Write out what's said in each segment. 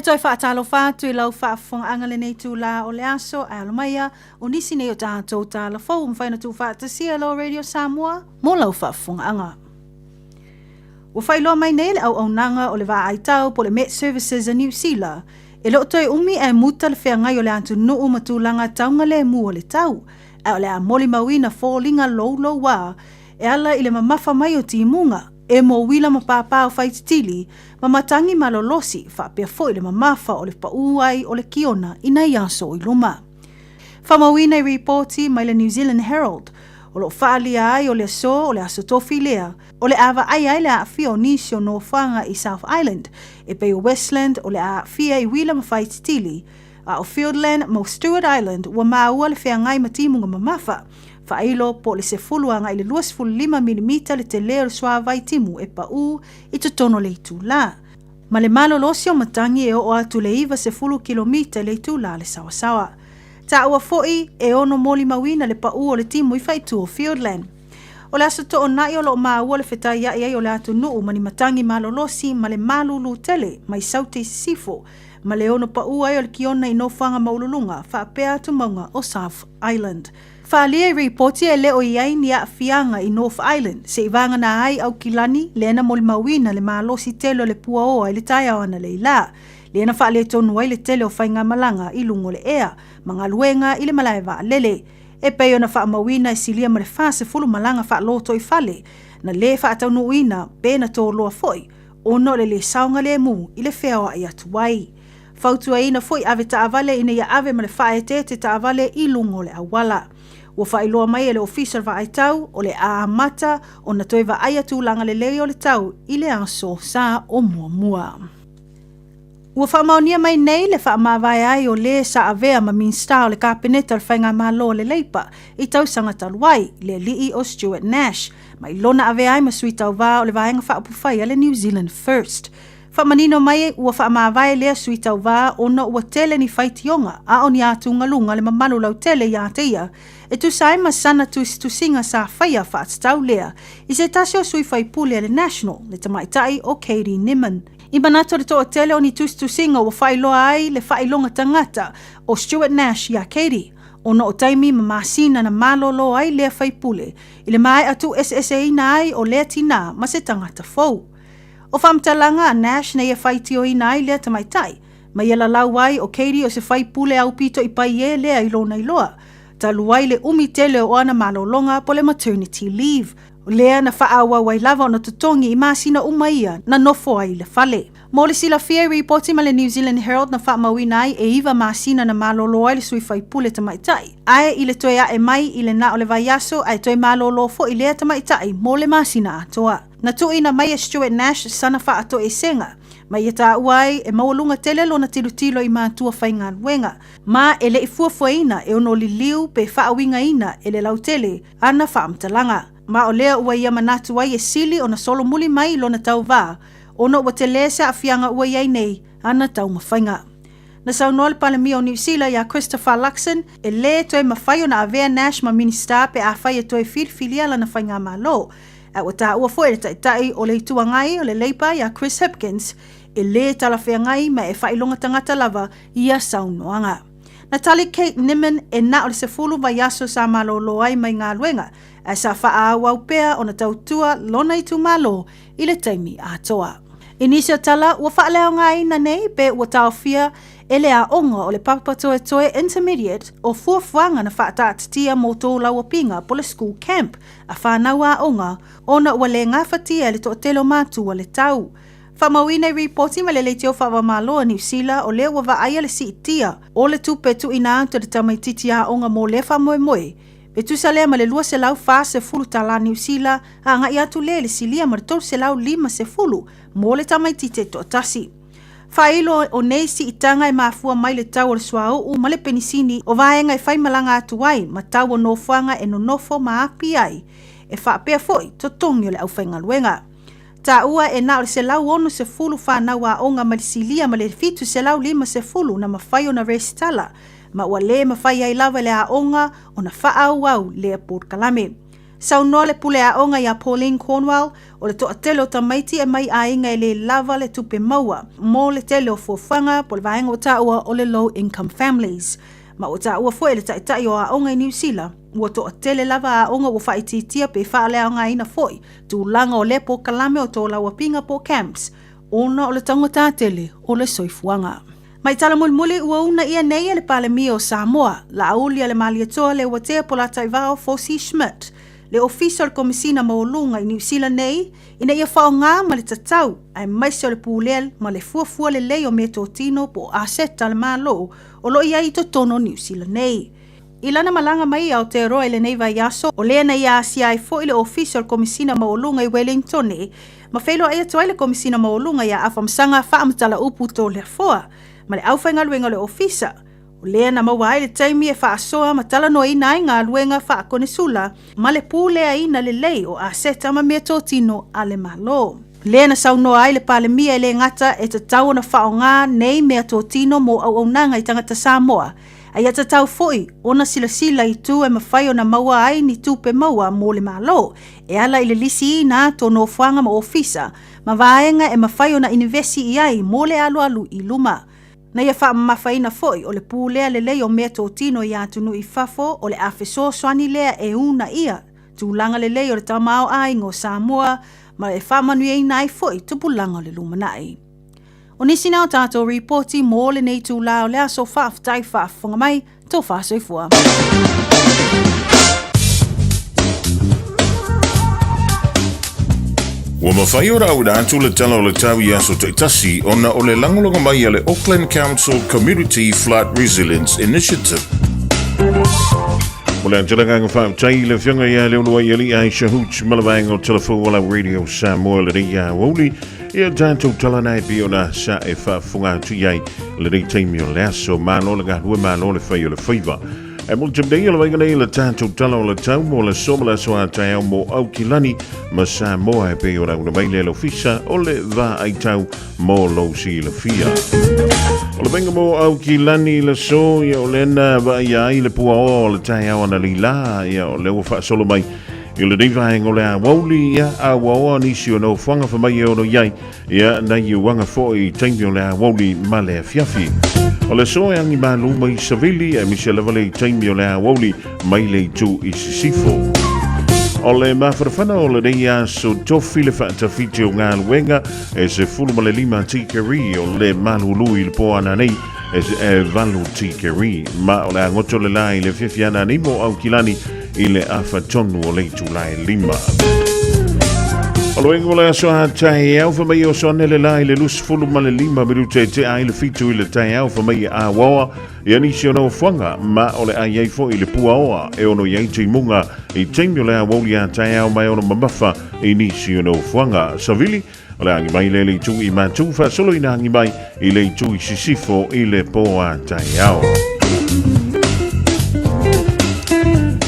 toi whaatalo whātu I lau whaafonga le nei tū la o le aso a alamaia o nisi nei o tātou tāla fau mwhaina tū whaatasia lo Radio Samoa mo lau whaafonga anga. Ua whailoa mai nei le au nanga o le waa aitau po le Met Services a New Zealand e leo toi umi e muta le whea ngai o le antu nuu matulanga taunga le mua le tau a o le a moli mawina fōlinga lou wā e ala I le mamafa mai o timunga e mo wila mapapao whaititili ma matangi malolosi whapea fo I le mamafa o le pauai o le kiona I nei aso I luma. Whamawina I reporti mai le New Zealand Herald o lo whaalia ai o le aso tofi lea o le awa ai le a fia o nisi o no whanga I South Island e pe o Westland o le a fia I wila mawhaititili a o Fiordland mo Stewart Island ua maua le whea ngai matimunga mamafa whailo po le se fuluanga I le 2.5 mm le te leo swa vai timu e pau I te tono le itu la. Ma le malo losi o matangi e o atu le iwa se fulu kilomita le itu la le sawasawa. Ta ua foi e ono moli mawina le pau o le timu I whaitu o Fiordland. O le aso to o nai o lo maua le whetai ia o le atu nuu mani matangi malo losi ma le malu lu tele mai saute sifo ma le ono pau ai o le kiona I no whanga maululunga whaapea atu maunga o South Island. Whaalia I reporti e leo iai ni a fianga I North Island, se ivanga na ai au kilani, leena moli mawina le maalosi telo le pua oa I le tai awana le ila. Leena whaalia tonu ai le tele o whainga malanga I lungo le ea, mga luenga I le malaiva lele. E peo na wha mawina I silia ma le whase fulu malanga wha loto I fale, na le wha atau nuina, be na tō loa foi, ono le saunga le mu I le wheawa I atu wai. Fautua ina foi ave taavale ina ia ave ma le whae te taavale I lungo le awala. Ua whailoa mai le official wa ai tau o le aamata o na toi wa ai atu langa le leo le tau I le aso sa o mua. Ua whamaunia mai nei le whaamawai ai o le sa avea ma minsta o le kapeneta le whainga malo le leipa I tau sanga taluai le lii o Stuart Nash mai lona avea ai ma sui tau wa o le vaenga whaapufai le New Zealand First. Whamanino mai ua whaamawai lea sui tau wa ona ua tele ni whaitionga a o ni atu ngalunga le mamalu lau tele ia teia e tu sai ma sana tu singa sa whaia whaatstau lea I se tasi o sui whaipule le National le tamaitai o Katie Niman. I manato le toa tele o ni tu singa ua whailoa ai le whailonga tangata o Stuart Nash ia Katie ona o taimi ma masina na malolo ai lea whaipule I le mai atu SSA na ai o lea tina ma se tangata fau. O whamtalanga a Nash na ia whaitio I nai lea tamaitai, ma ia la lauai o Katie o se whaipule au pito I pai e lea I lona iloa. Ta luai le umi tele o ana malolonga po le maternity leave. O lea na whaawa wai lava o na tutongi I masina umaia na nofo ai le fale. Mo le sila fia reporti ma le New Zealand Herald na whaamawina ai e iwa masina na malolo ai le sui whaipule tamaitai. Ae I le toea e mai I le na o le vaiaso ai toi malolo fo I lea tamaitai mo le masina atoa. Na tuina mai e Stuart Nash sana wha ato e senga. Mai e tā uai e maulunga tele lo na tilutilo I mātua whainga wenga. Ma e le I fuafuaina e ono li liu pe whaawinga ina e le lau tele ana whaamtalanga. Ma o lea ua ia manatu ai e sili o na solo muli mai lo na tau vā. Ono ua te lesa a fianga ua iai nei ana tau mawhainga. Na saunoa le palemi o New Zealand ia Christopher Luxon e le toi mawhai o na avea Nash ma minister pe a whai e toi whirwhiria la na whainga malo. A ua tā ua fo e le taitai o le itua ngai o le leipa ia Chris Hipkins e le talawhea ngai ma e whailonga tangata lava ia saunoanga. Na tali Kate Niman e na o le se fulu vai aso sa malolo ai mai ngā luenga a sa wha awau pea o na tautua lona itu malo I le taimi atoa. Inisio tala ua whaaleo ngai na nei pe ua tauwhia e le a onga o le papatoe toe intermediate o fuafuanga na whaatatatia mo tō laua pinga po le school camp a whanau a onga ona ua le ngawhatia le to telo mātua le tau. Whamawina reporti ma le leitio whawamaloa New Zealand o le ua waaia le siitia o le tupe tu ina anto le tamaititi a onga mo le whamoe moe. Pe tu sa lea ma le lua se lau whase fulu tala New Zealand a ngai atu le silia ma le tolu se lau 5 se fulu mo le tamaitite to tasi. Whailo o neisi I tanga e mafua mai le tau o le suao u ma le penisini o vaenga e whai malanga atu wai ma tau o nofuanga e no nofo ma api ai e whaapea foi to tongi o le au whainga luenga. Ta ua e na o le se lau ono se fulu whanau a onga ma le silia ma le fitu se lau 5 se fulu na mawhai o na restala ma ua le mawhai ai lava le a onga o na whaau au le Port Kalame. Saunoa le pule a onga ia Pauline Cornwell o le toa tele o tamaiti e mai a inga le lava le tupe maua mo le tele o fofanga po le vaenga o taua o le low income families. Ma o taua fo le taitai o a onga i New Zealand ua toa tele lava a onga ua whaititia pe whaalea onga ina foi tu langa o le po kalame o tō laua pinga po camps ona o le tangata tele o le soifuanga. Mai tala mulimuli ua una ia nei le palemi o Samoa la Aouli le maliatoa le ua tea po la taivao Fosi Schmidt le official komisina maolunga i New Zealand nei ina ia whaonga ma le tatau ai maise o le pūlel ma le fuafua le lei o me tōtino po aseta le malo o lo ia i to tono New Zealand nei. Ilana malanga mai au te roa le nei vai aso o lea na ia asia ai fo i le official komisina maolunga i Wellington nei ma whailo ai atoa le komisina maolunga ia awhamsanga whaamatala upu tō le foa ma le awhainga luenga le ofisa o lea na mawai le taimi e whaasoa ma tala no ina ngā luenga whaakone sula ma le pūlea ina le lei o aseta ma mea tōtino a le malo. Lea na saunoa ai le palemia e le ngata e te tau na whaonga nei mea tōtino mo au nanga i tangata Samoa. Ai ata tau foi, ona sila i tu e mawhai o na maua ai ni tupe maua mo le malo. E ala i le lisi i nā tono whanga ma ofisa, ma vaenga e mawhai o na inivesi i ai mo le alu i luma. Na ia wha mawhaina foi o le pūlea le lei o mea tōtino i atunu i fafo o le awhiso swani lea e una ia. Tūlanga le lei o le tamao ai ngō Samoa, ma e wha manu e nai foi tupulanga o le lumanai. O nisi nao tātou reporti mō le nei tū lao lea so whaaftai whaafunga mai, tō whaasoifua. Ua mawhai ora au rātu le tala o le tau i aso te tasi ona o le langolonga mai a le Auckland Council Community Flood Resilience Initiative. O le anjalanga ngā whaaftai le whianga ia le unua i ali ai Shahooch Malavango Telefo wala Radio Samoa le rei Aoauli ia tātou tala nai biona sa e whaafunga tu iai le rei teimi o le aso mālo le ngā hua mālo le whai o le whaiva. E mo temdei ala vainga nei le tātou tala o le tau mo le somala soa tai au mo au kilani ma Samoa e pe o rauna mai le ofisa o le va ai tau mo lo si le fia. O le vainga mo au kilani le so ia o lena va ia i le pua o le tai au ana li la ia o le ufa solo mai i le rivaenga o le Aoauli ia Aoaua nisi o no whanga whamai o no iai ia na i wanga fo i taimi o le Aoauli ma le fiafi. O le soe angi mālu mai savili e misi levale i taimi o le Aoauli mai le tu i sisifo. O le mawharwhana o le reia so tofi le whaatawhiti o ngā luenga e se fulu ma le 5 tikeri o le malulu i le po ana nei e valu tikeri ma o le angoto le lai le fiafi ana nei mo au kilani i le awha tonu o le tulai 5. O loenga o le aso a tai au whamai o soane le lai le lus fulu ma le 5 minute te ai le fitu i le tai au whamai a wawa i anisi o no whanga ma o le ai fo i le pua oa e ono iai te munga i teimi o le Aoauli a tai au mai ono mamafa i nisi o no whanga savili o le angi mai le le tu i matu fa solo ina angi mai i le tu i sisifo i le po a tai au.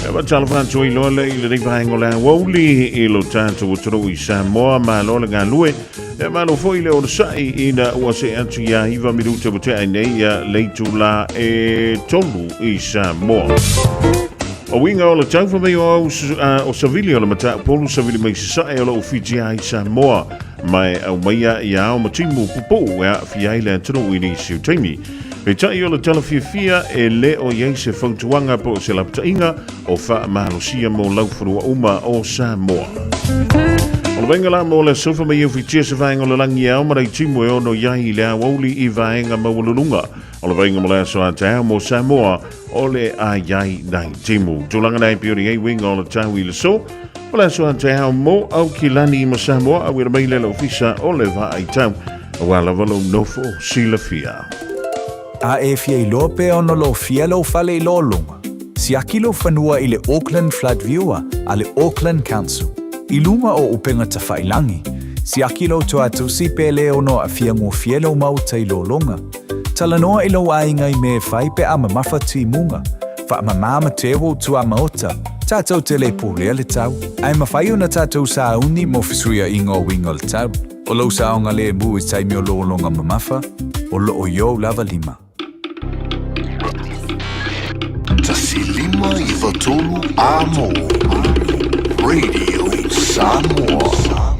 Eba tala whantua i loa le i le rivaenga o le Aoauli i lo tātou o toro i Samoa ma lo le ngā lue e ma lo foi le o sai ina ua se atu ia hiva minuta o te ainei ia leitu la e tolu i Samoa. O winga o le tauwha mai o savili o le mata polu savili mai sae o le ofiti ai Samoa mai au maia i ao matimu pupu ea fiai le aturu i ni siu taimi. E tai o le talafia e le o iei se whautuanga po se laptainga o wha mahalosia mo laufurua uma o Samoa. O le venga la mo le sofa mai au fitia se vaenga o le langi au marai timu e ono iai le Aoauli i vaenga mawalulunga. O le venga mo le aso a tai mo Samoa o le a iai nai timu. Tūlanga nai piori ei winga o le tau i le so. O le aso a tai mo au kilani i mo Samoa a wira mai le ofisa o le va ai tau. A wala valo nofo sila fia. A e fia i lope ono lo fia lo fale i lo lunga. Si akilo fanua i le Auckland Flood Viewer a le Auckland Council. I lunga o upenga ta whailangi. Si akilo to atu si pele ono a fia ngō fia lo mauta i lo lunga. Tala noa i lo ainga i me whai pe ama mawhati munga. Wha ama mama tewo tu ama ota. Tātou te le pōlea le tau. Ai mawhai una tātou sa uni mo fisuia i ngō winga le tau. O lo sa onga le mu i taimi o lo longa mamafa. O lo o yo lava 5. Tasi 5 i watolu a mo. Radio Samoa.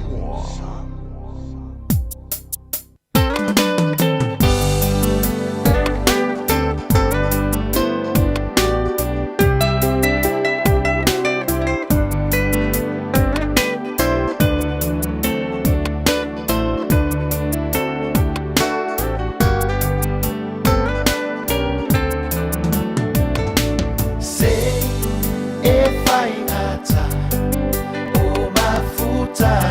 Say, if I ata, o mafuta.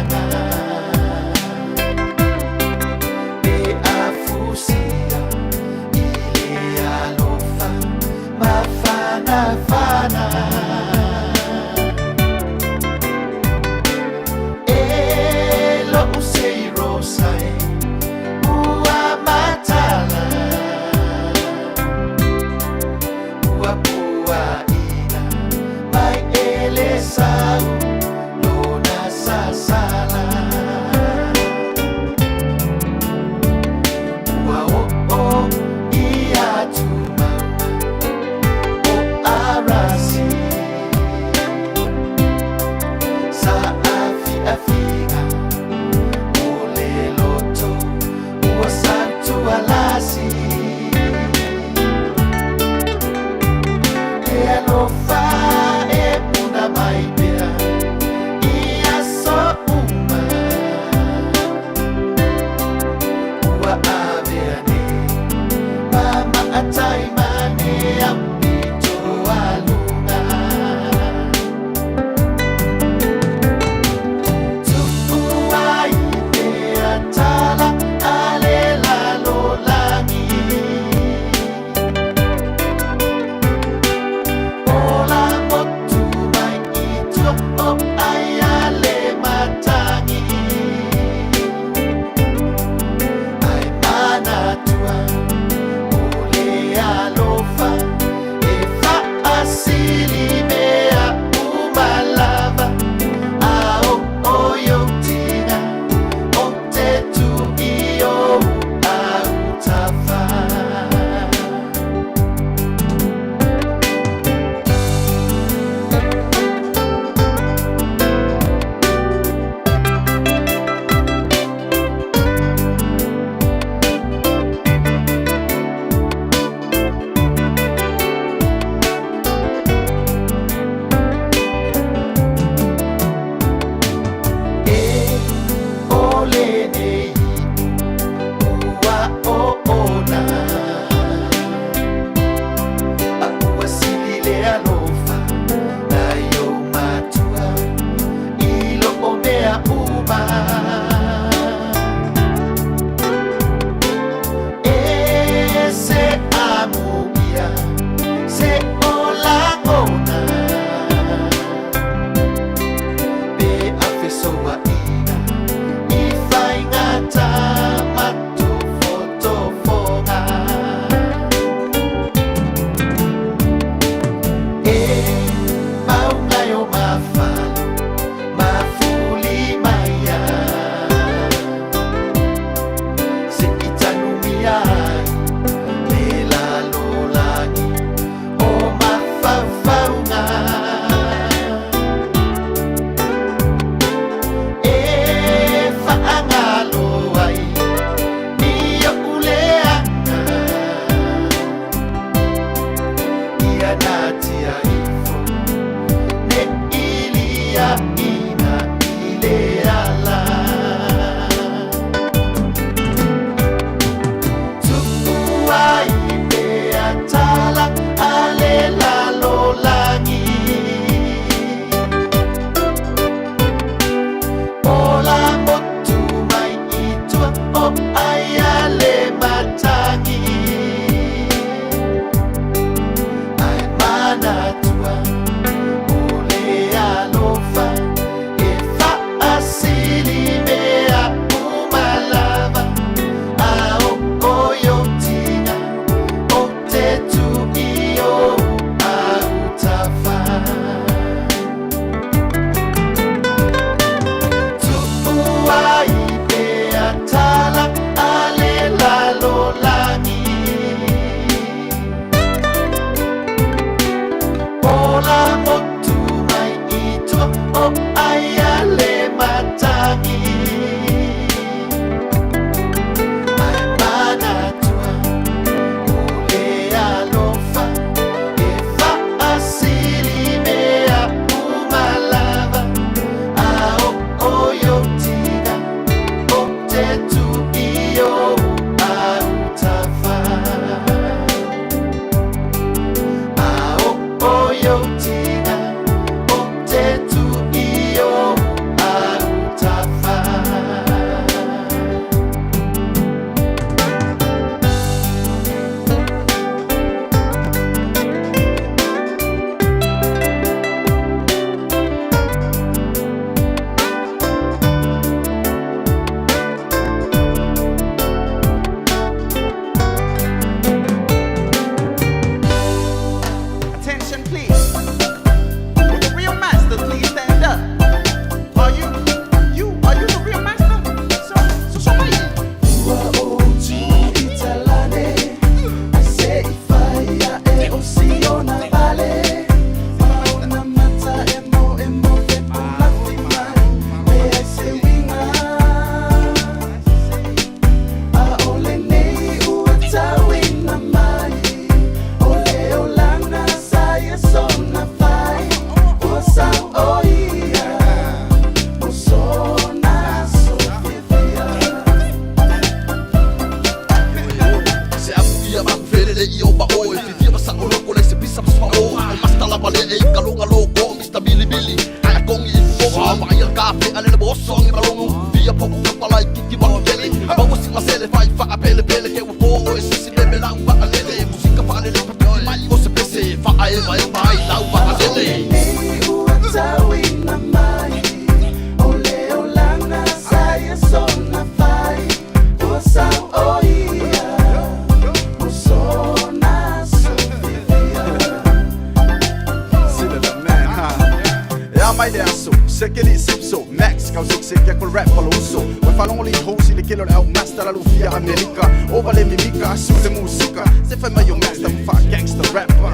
rap palo uso we falongoli hosi le kilo el master alu fia America over le mimika asu le musika se fa mai o master fa gangster rapper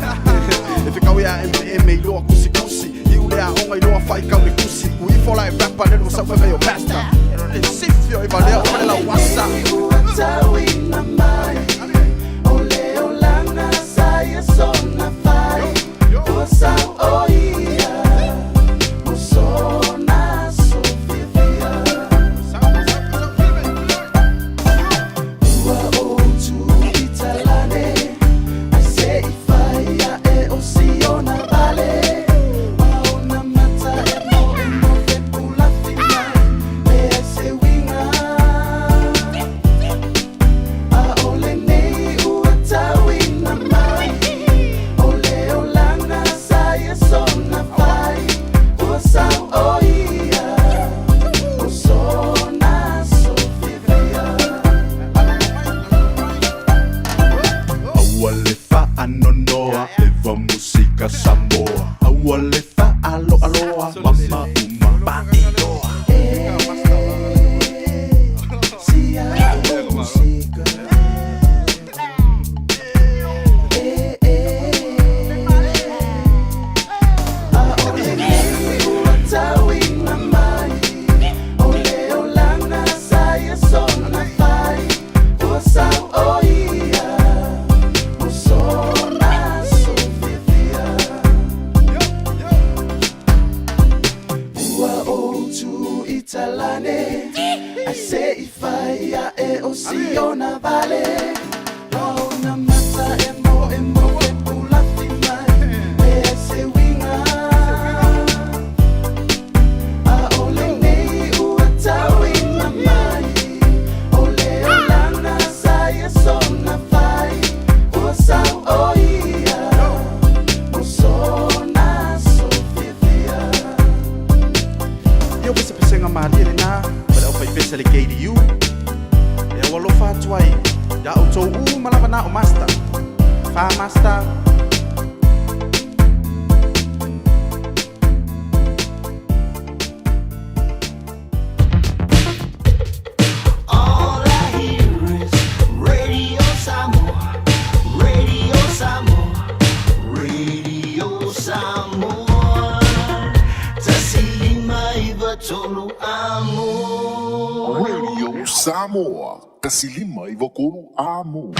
if you go ya me lo kusi kusi you le a onga lo fa ka le kusi we fall like rapper le so fa mai o master le sifio e vale o la wasa tawi na mai ole olanga sai so na fai o sa oia o so na so vivia ua o tu italane I say fai e o si ona vale ona mata e mo fe pula fina e se winga a ole nei ua tawi na mai ole olanga sai so na fai o sa oia o so na so vivia awale fa anonoa eva música Samoa awale fa alo aloa mama uma patio si a música I say fire e oceana vale ona mata e mo e pula fina e se winga a ole nei ua tawi na mai ole olana sai so na fai o sa oia o so na so vivia eu vou se pensa marile na Pesa le gay to you. E walo fa tuai. Ya auto malava na o master. Fa master. All I hear is Radio Samoa, Radio Samoa, Radio Samoa. Tasilima iba tolu amo. Radio Samoa, kasilima ivokuru amo.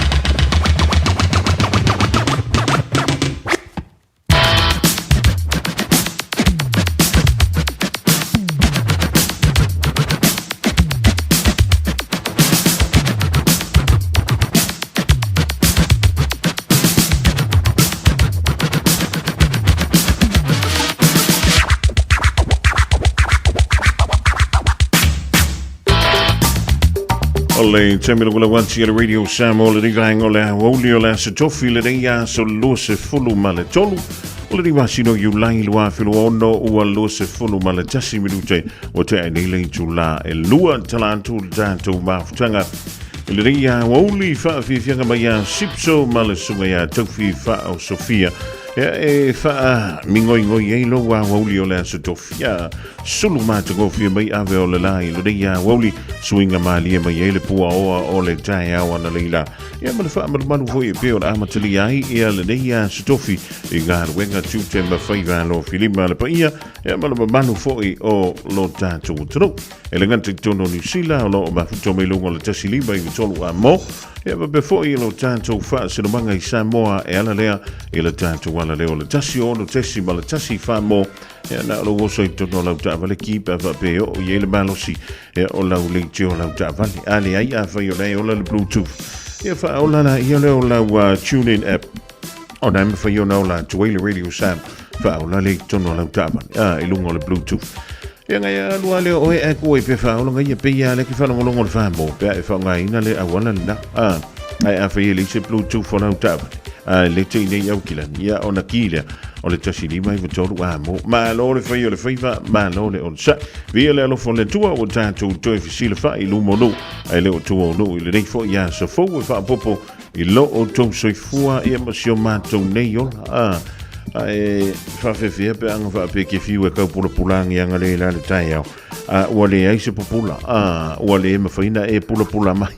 Ole temi lo wanti le Radio Samoa le ringang ole Aoauli ole se tofi le ria so lo se fulu male tolu ole di wasino you lai lua filu ono ua lo se fulu male tasi minute o te ai le tula e lua talantu tanto mafutanga le ria Aoauli fa fianga mai sipso male sunga ya tofi fa o Sofia e fa mingoi e lo wa Aoauli ole se tofia sulu mata go fi mai ave ole lai le ria Aoauli swinga mali mai ele pua o le tai awa na leila ia ma fa manu foi pe o amatili ai ia le dia stofi i gar wenga tute ma faiva lo filima le paia ia ma manu foi o lo tatu tro ele ngante tono ni sila lo ma futo me longo le tasiliba i tolu amo ia ma be foi lo tatu fa se no manga i Samoa e ala lea ele tatu wala leo le tasi o lo tasi ma le tasi fa mo ia na lo so tono la ta vale ki pa pe o ile malosi ia o la le tio la ta vale ali ai a fa yo le o le bluetooth ia fa o la ia le o la tune in app o na me fa yo na la Tuele Radio Sam fa o la le tono la ta vale ilungo le bluetooth ia ngai lua le o e ko e pe fa o ngai pe ia le ki fa longo le fa mo pe fa ngai na le a wala na ai a fa ile se bluetooth fo na ta le te nei au kila ia ona kila o le tasi ni mai votolu amo ma lo le fai o le faiva ma lo le on sa via le alofo le tua o tatu toi fisile fa i lumo no ai le o tua no i le nei fo ia so fo e fa popo i lo o tau soifua ia masio matou nei o ai whawhewhia pe anga whape ke whiu e kau pula anga le la le tai au. Ua le ai se popula, ua le mawhaina e pula mai.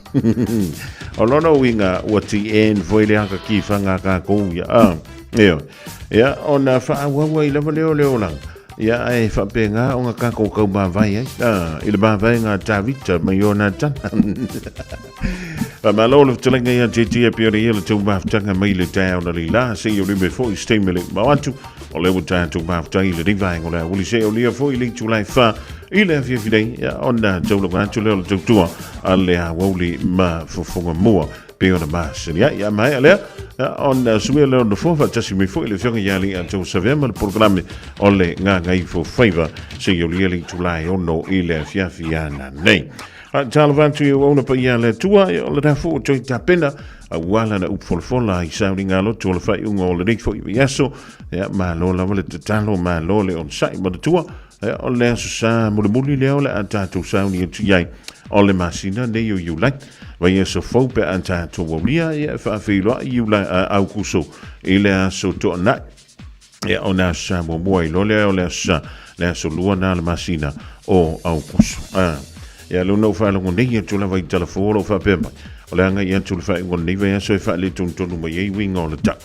O lona winga ua ti en foi le haka ki whanga ka kou ia. Ia, o na whaawawa I lava leo lang. Ia ai whapenga o ngā ka kou mawai ai. I le mawai ngā tāwita mai o nā tana. Malo le talenga ia JT pia le ile tu maftanga mai le tau na la se yo le fo stimule mawatu o le wuta tu maftai le divai ngola uli se o le fo ile tu lai fa ile fi fidei ya ona tu lo kan tu le tu tu alle Aoauli ma Fofogamua pe ona mas ya mai ale on suwe le on fo fa tasi mi fo ile fionga ya li tu savema le programme ole nga ngai fo favor se yo le tu lai ono ile fia fiana nei Talavantu I ona pa ia le tua o le rafo o toi tapena a wala na upfolfola I sauri ngā lotu o le whai unga o le reifo I yaso ma lo la wale te talo ma lo le on sai ma le tua o le aso sa muli leo le a tātou sauri o tuyai o le masina ne yo iulai wa yaso faupe a tātou waulia ia whaafeiloa iulai au kuso I le aso to na o na sa mua I lo le aso lua na le masina o au kuso ya lo no fa lo nei tu la vai telefone fa pemba o le anga ia tu fa ngon nei vai so fa le tun tonu mai wing on ta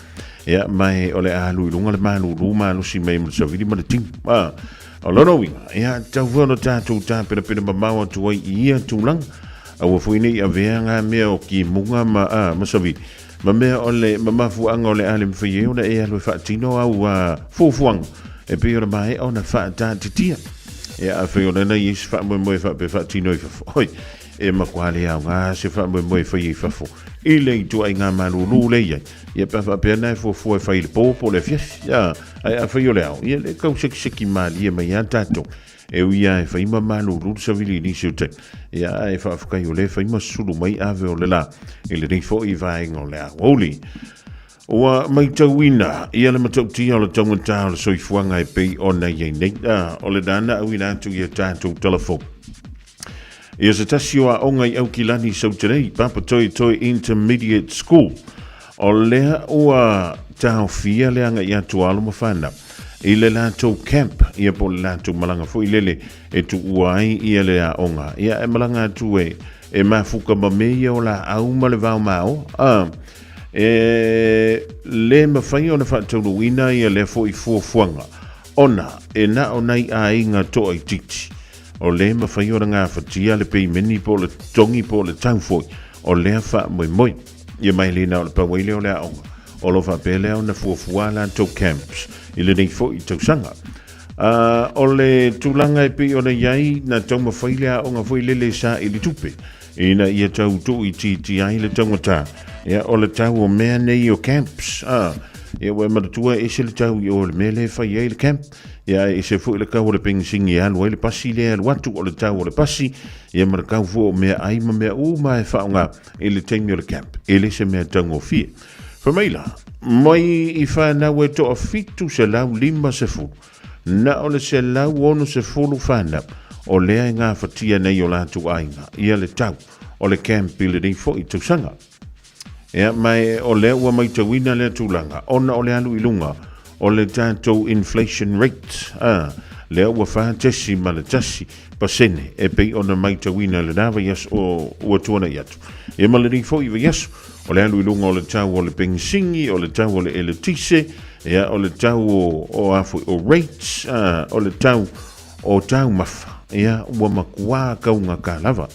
ya mai o le alu lunga le manu luma lo si mai mo sa vidi ma le ting o lo no wi ya ta vono ta tu ta pe ma wa tu ia tu lang a wo fu ni a venga me o ki munga ma sa vidi ma me o le ma fu anga o le ale mfa ye o le e lo fa tino au fu fuang e pe o mai ona fa ta titia ya fe o na is fa mo fa pe fa tino fa oi e ma kwale ya nga se fa mo fa yi fa fo ile tu ai nga manu lu le ya pa fa pe na fo fa il po le fies ya ai fa yo le au ye le kau se ki mali ma ya tato e u ya fa ima manu lu sa vili ni se te ya ai fa ka yo le fa ima sulu mai ave o le la ile ni fo I va ngo le Aoauli Ua mai tauina, ia le matautia o le taungata o le soifuanga e pei o nei ei nei, o le dana au ina atu ia tātou telefon. Ia se tasi o a onga I au kilani sauterei, Papatoi Intermediate School, o lea ua tau fia leanga I atu alo mawhana. I le lātou camp, ia po le lātou malanga fo I lele e tu uai ia le a onga. Ia e malanga atu e mafuka mamea o la au ma le vau mao, le mawhai ona whaatau ina ia le fo I fuanga ona e na o nei a inga to ai titi o le mawhai ona ngā whatia le pei meni po le tongi po le taufoi o lea wha moi ia mai le na o le pawaile o le aonga o lo whapele o na fuafuala to camps I le nei fo I tausanga o le tūlanga e pei ona iai na tau mawhai le aonga fo I lele sa I le tupe ina ia tau tu I ti ai le tangata ya o le tau o mea nei o camps ia we maratua e se le tau I o le mele whai ai le camp ia e se fu I le kau o le pengisingi alu ai le pasi le alu atu o le tau o le pasi ia marakau fu o mea ai ma mea ma e whaonga I le teimi o le camp e le se mea tango fie whamaila mai I whanau e to a fitu se lau lima se fu na o le se lau ono se fulu whanau o lea I ngā whatia nei o lātu ainga ia le tau o le camp I le nei fo I tausanga Ea mai o le ua mai tawina le tūlanga, ona o le alu ilunga, o le tātou inflation rate, le ua wha tesi ma le tasi pasene, e pei ona mai tawina le nawa yas o ua tuana yatu. E ma le rifo iwa yasu, o le alu ilunga o le tau o le pengisingi, o le tau o le eletise, ea o le tau o afu o rates, o le tau o tau mafa, ea ua makua kaunga ka lava.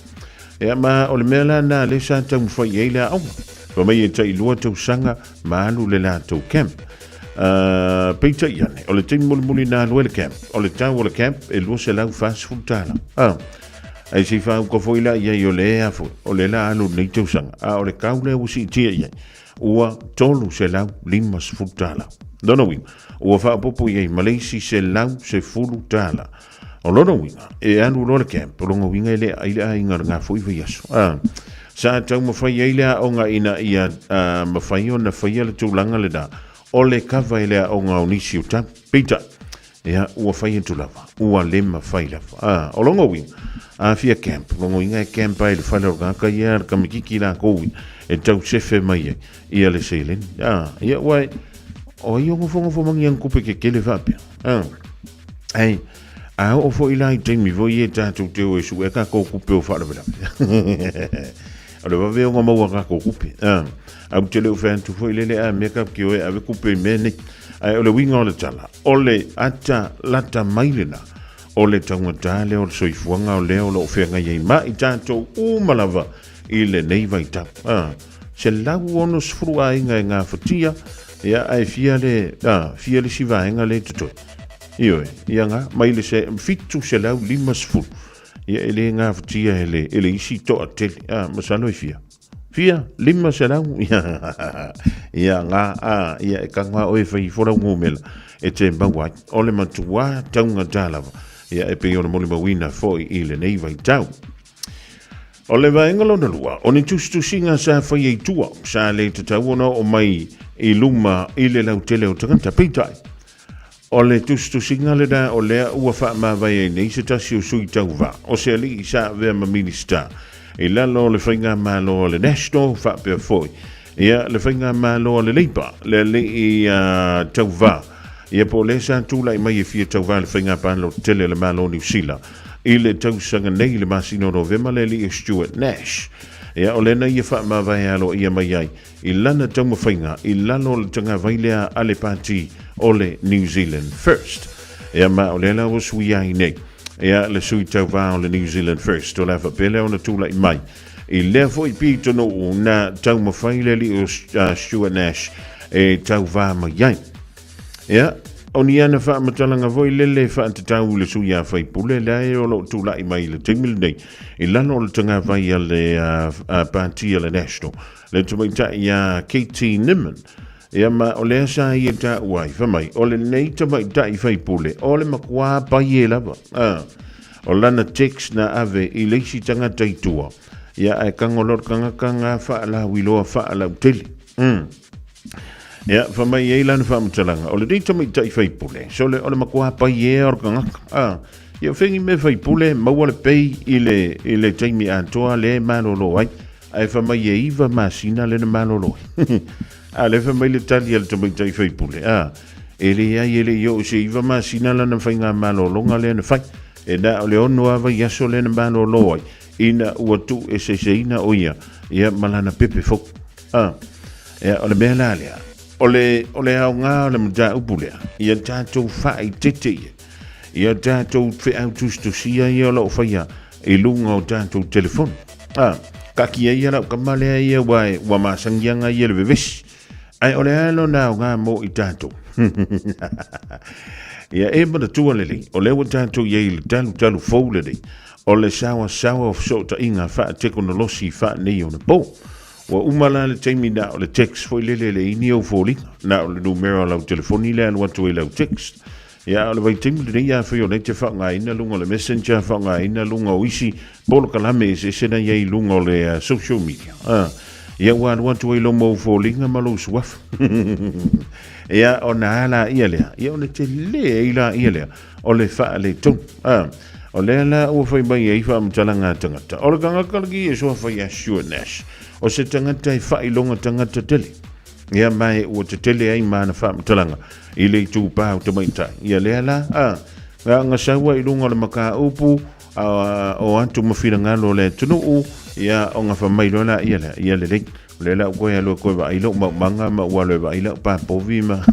Ea ma o le mea na le sa tau mwhai eile a aunga. Wa mai e tai lua tau sanga maalu le lātou camp. Peita iane, o le tei muli nā lua le camp. O le tau o le camp e lua se lau fast food tāna. Ai si whau ko foila ia I o le ea fo, o le la alu nei tau sanga. O le kaule usi tia iai. Ua tolu se lau limas food tāla. Dona wing, ua wha popo iai Malaysi se lau se fulu tāla. O lona winga, e anu lo le camp, o longa winga ele aile a ingar ngā fo iwa yasu. Sa tau mawhai eilea o ngā ina ia mawhai o na whai le tūlanga le da o le kawa eilea o ngā onisi o tau pita ea ua whai e tūlawa ua le mawhai lawa o longo wing a fia camp longo inga e camp ai le whale o ngaka ia ka mikiki la kowi e tau sefe mai ia le seilen ia wai o i ongo fonga fomangi ang kupe ke kele whapia. Ai, a o fo ilai teimi vo i e tātou te o e su e ka ko kupe o wharawira. O le wawe o ngā maua ka ko kupe. Au te leo whantu fo ilele a meka ki o e ave kupe me nei. Ai, o le winga o le tala. O le ata lata mailena. O le tangata le o le soifuanga o leo lo whenga iei ma i tātou umalawa i le nei vai tau. Se lau ono sfuru a inga e ngā whatia, ia ai fia le sivaenga le tutoi. Ioe, ia ngā, mai le se fitu se lau 5 sfuru. Ia ele ngā whatia ele isi toa tele, masano i fia. Fia, 5 se lau, ia ngā, ia e kangwa oe whai fora ngōmela, e te mbawai, ole matua taunga tālawa, ia e pe ona moli mawina foi i le nei vai tau. O le vaengalo na lua, o ni tustusinga sa whai e tua, sa le te tauona o mai i luma i le lau tele o tangata peitai. O le tustusinga le da o lea ua wha mawai e nei se tasi o sui tau va, o se ali i sa vea ma minista. I lalo le whainga malo o le national wha pia foi. Ia le whainga malo o le leipa, le i tau va. Ia po le sa tūla i mai e fia tau va le whainga palo tele le malo New Zealand. I le tausanga nei le masino November le li Stuart Nash. Ia o lena ia wha mawai alo ia mai ai. I lana tau mawhainga, i lalo le tanga vailea ale pati o le New Zealand First. Ia ma o lela o sui ai nei. Ia le sui tau va o le New Zealand First. O la whapele o na tūla i mai. I lea fo i pito no na tau mawhai le li o Stuart Nash e tau va mai ai. Ia, o ni ana wha matalanga voi lele wha ante tau le suia whai pule le o lo tūla i mai le teimil nei. I lano le tanga vai a le pātia le national. Le tumaita i a Katie Nimman. Ia ma o le asa i e ta uai whamai. O le nei tamaita i whai pule. O le makua pai e lava. O lana text na ave i leisi tanga taitua. Ia ai kangolor kanga wha la wiloa wha la uteli. Ia, whamai e lana whamatalanga. O le nei tamaita i whai pule. So le o le makua pai e or kangaka. Ia whengi me whai pule maua le pei i le taimi atoa le malolo ai. Ai whamai e iwa masina le na malolo ai. Le whamai le tali al tamaita i whai pule. Ele ai ele yo se iwa masina la na whainga malolo nga le na whai. E na o le ono awa yaso le na malolo ai. Ina ua tu e se ina o ia. Ia malana pepe fok. Ia o le mea la lea. O le au ngā o le mta upulea. Ia tātou whai tete ia. Ia tātou whi au tustusia ia o lau whaia. I lunga o tātou telefon. Kaki ia lau kamalea ia wa masangianga ia le vevesi. Ai o le alo nā o ngā mo i tātou. Ia e mana tua lele. O le wa tātou ia i le talu fau lele. O le sawa o sota inga wha teknolosi wha nei o na po. Wa umala le teimi na o le text foi lele le ini o foli na o le numero lau telefoni le anu atu e lau text. Ia o le vai teimi le ia fai o le te whanga ina lunga le messenger whanga ina lunga o isi polo kalame se sena iei lunga o le social media. Ia wa anu atu e lo mo foli nga malo suaf. Ia o na ala ia lea. Ia o le te le ila ia lea. O le wha le tong. O le ala ua fai mai e wha amtalanga tangata. O le kangakalagi e soa fai a Stuart Nash. O se tangata i whailonga tangata tele. Ia mai ua te tele ai mana whaamtalanga. I le tūpāu te maitai. Ia lea la, ngā saua i lunga le maka upu, o antu mawhira ngalo le tunuu, ia o ngā whamailo la, ia le rei. Le la koe alo koe wa ilo manga ma wale wa ilo pa povi ma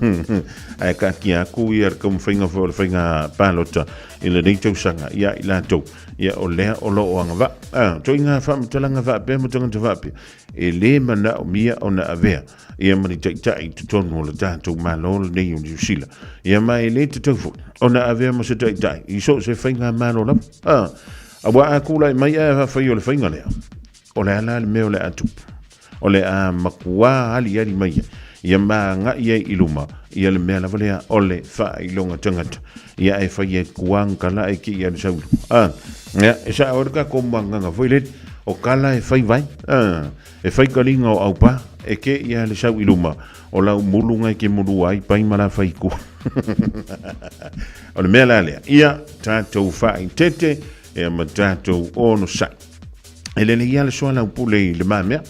ai ka ki aku ia kom whainga fo le whainga palota i le nei tau sanga ia i la tau ia o lea o lo o anga wa to inga whaamtalanga wa pe mo tangata wa pe e le mana o mia o na avea ia mani tai tu tonu o le tātou ma lo le nei o New Zealand ia mai le te tau fo o na avea mo se tai i so se whainga ma lo la a wa aku lai mai a whai o le whainga lea o le ala le meo le atu o le a makua ali mai ia ma nga ia iluma ia le mea lavalea o le whailonga tangata ia e whai e kuang kala e ki ia le saulu ia e sa orka ko manganga foilet o kala e whai vai e whai kalinga o aupa e ke ia le sau iluma o lau mulunga ke mulu ai pai mara whai ku o le mea lalea ia tātou whai tete e ma tātou ono sai e le ia le soa lau pule i le mamea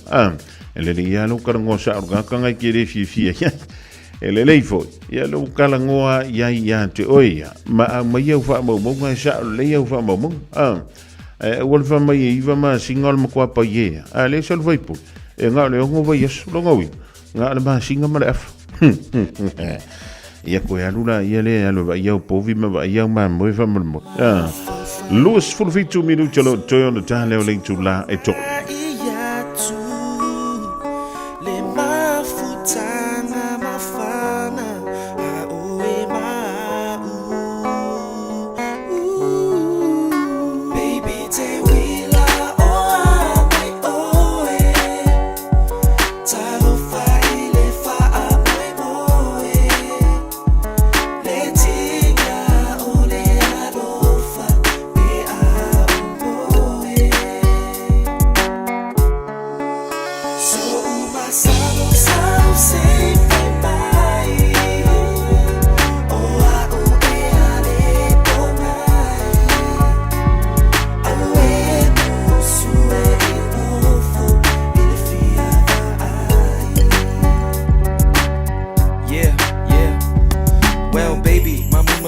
e le ia lo karango sa orga kanga ki re fi le leifo ia lo kala ngoa ia te oia ma ia fa mo ngai sa le ia fa mo wal fa mai iva ma singal mo kwa pa ia le sol vai pu e nga le ngo vai yes lo ngoi nga le ma singa ma le ia ko ya lula ia le alo va ia po vi ma ia ma mo fa mo Louis full fit 2 minutes lo toy on the tale o link to la e to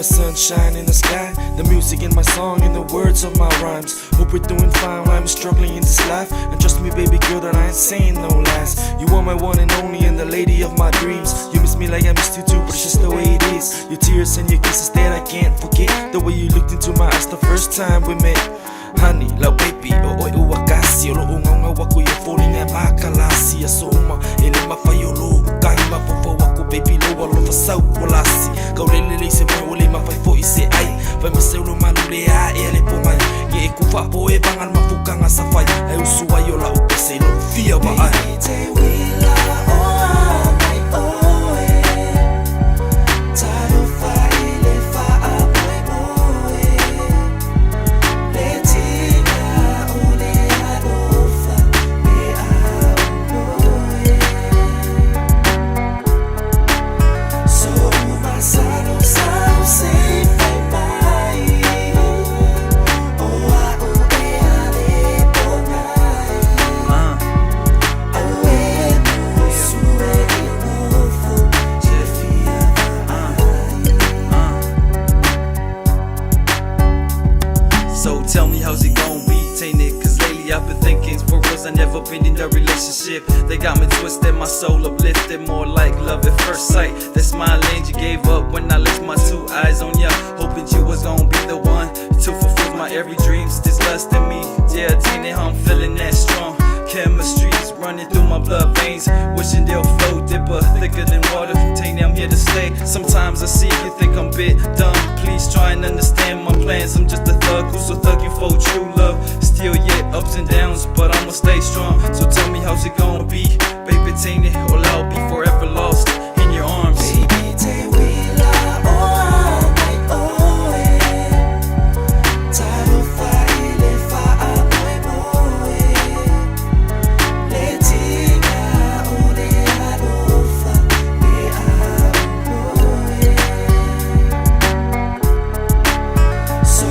sunshine in the sky, the music in my song and the words of my rhymes. Hope we're doing fine while I'm struggling in this life. And trust me, baby girl, that I ain't saying no lies. You are my one and only and the lady of my dreams. You miss me like I missed you too, but it's just the way it is. Your tears and your kisses that I can't forget. The way you looked into my eyes the first time we met. Honey, love baby, oi wakasi, olo unga waku you're falling at makalasi, asoma, ele mafayolo, kai mafofo waku baby lo alo fasau kolasi. Kau lele se mo ole mafai fo ise ai, vai meselo malule a ele po mai. Ye ku fa po e bangan mafukanga safai, ai usua yo la upese lo fia ba ai. Tell me how's it gon' be, ain't it? Cause lately I've been thinking for reals I never been in a relationship. They got me twisted, my soul uplifted, more like love at first sight. That smile lane you gave up when I left my two eyes on ya, hoping you was gon' be the one to fulfill my every dreams. This lust in me, yeah, ain't it how I'm feeling that strong. Chemistry's running through my blood veins, wishing they'll flow dipper, thicker than water. Ain't I'm here to stay. Sometimes I see you think I'm a bit dumb. Please try and understand my plans. I'm just a thug who's so thugging for true love. Still yet ups and downs, but I'ma stay strong. So tell me how's it gonna be, baby? Ain't it, or I'll be forever lost in your arms. Baby, take we la oh my oh talo fa ile fa amoy moe letinga ole alofa me amoe so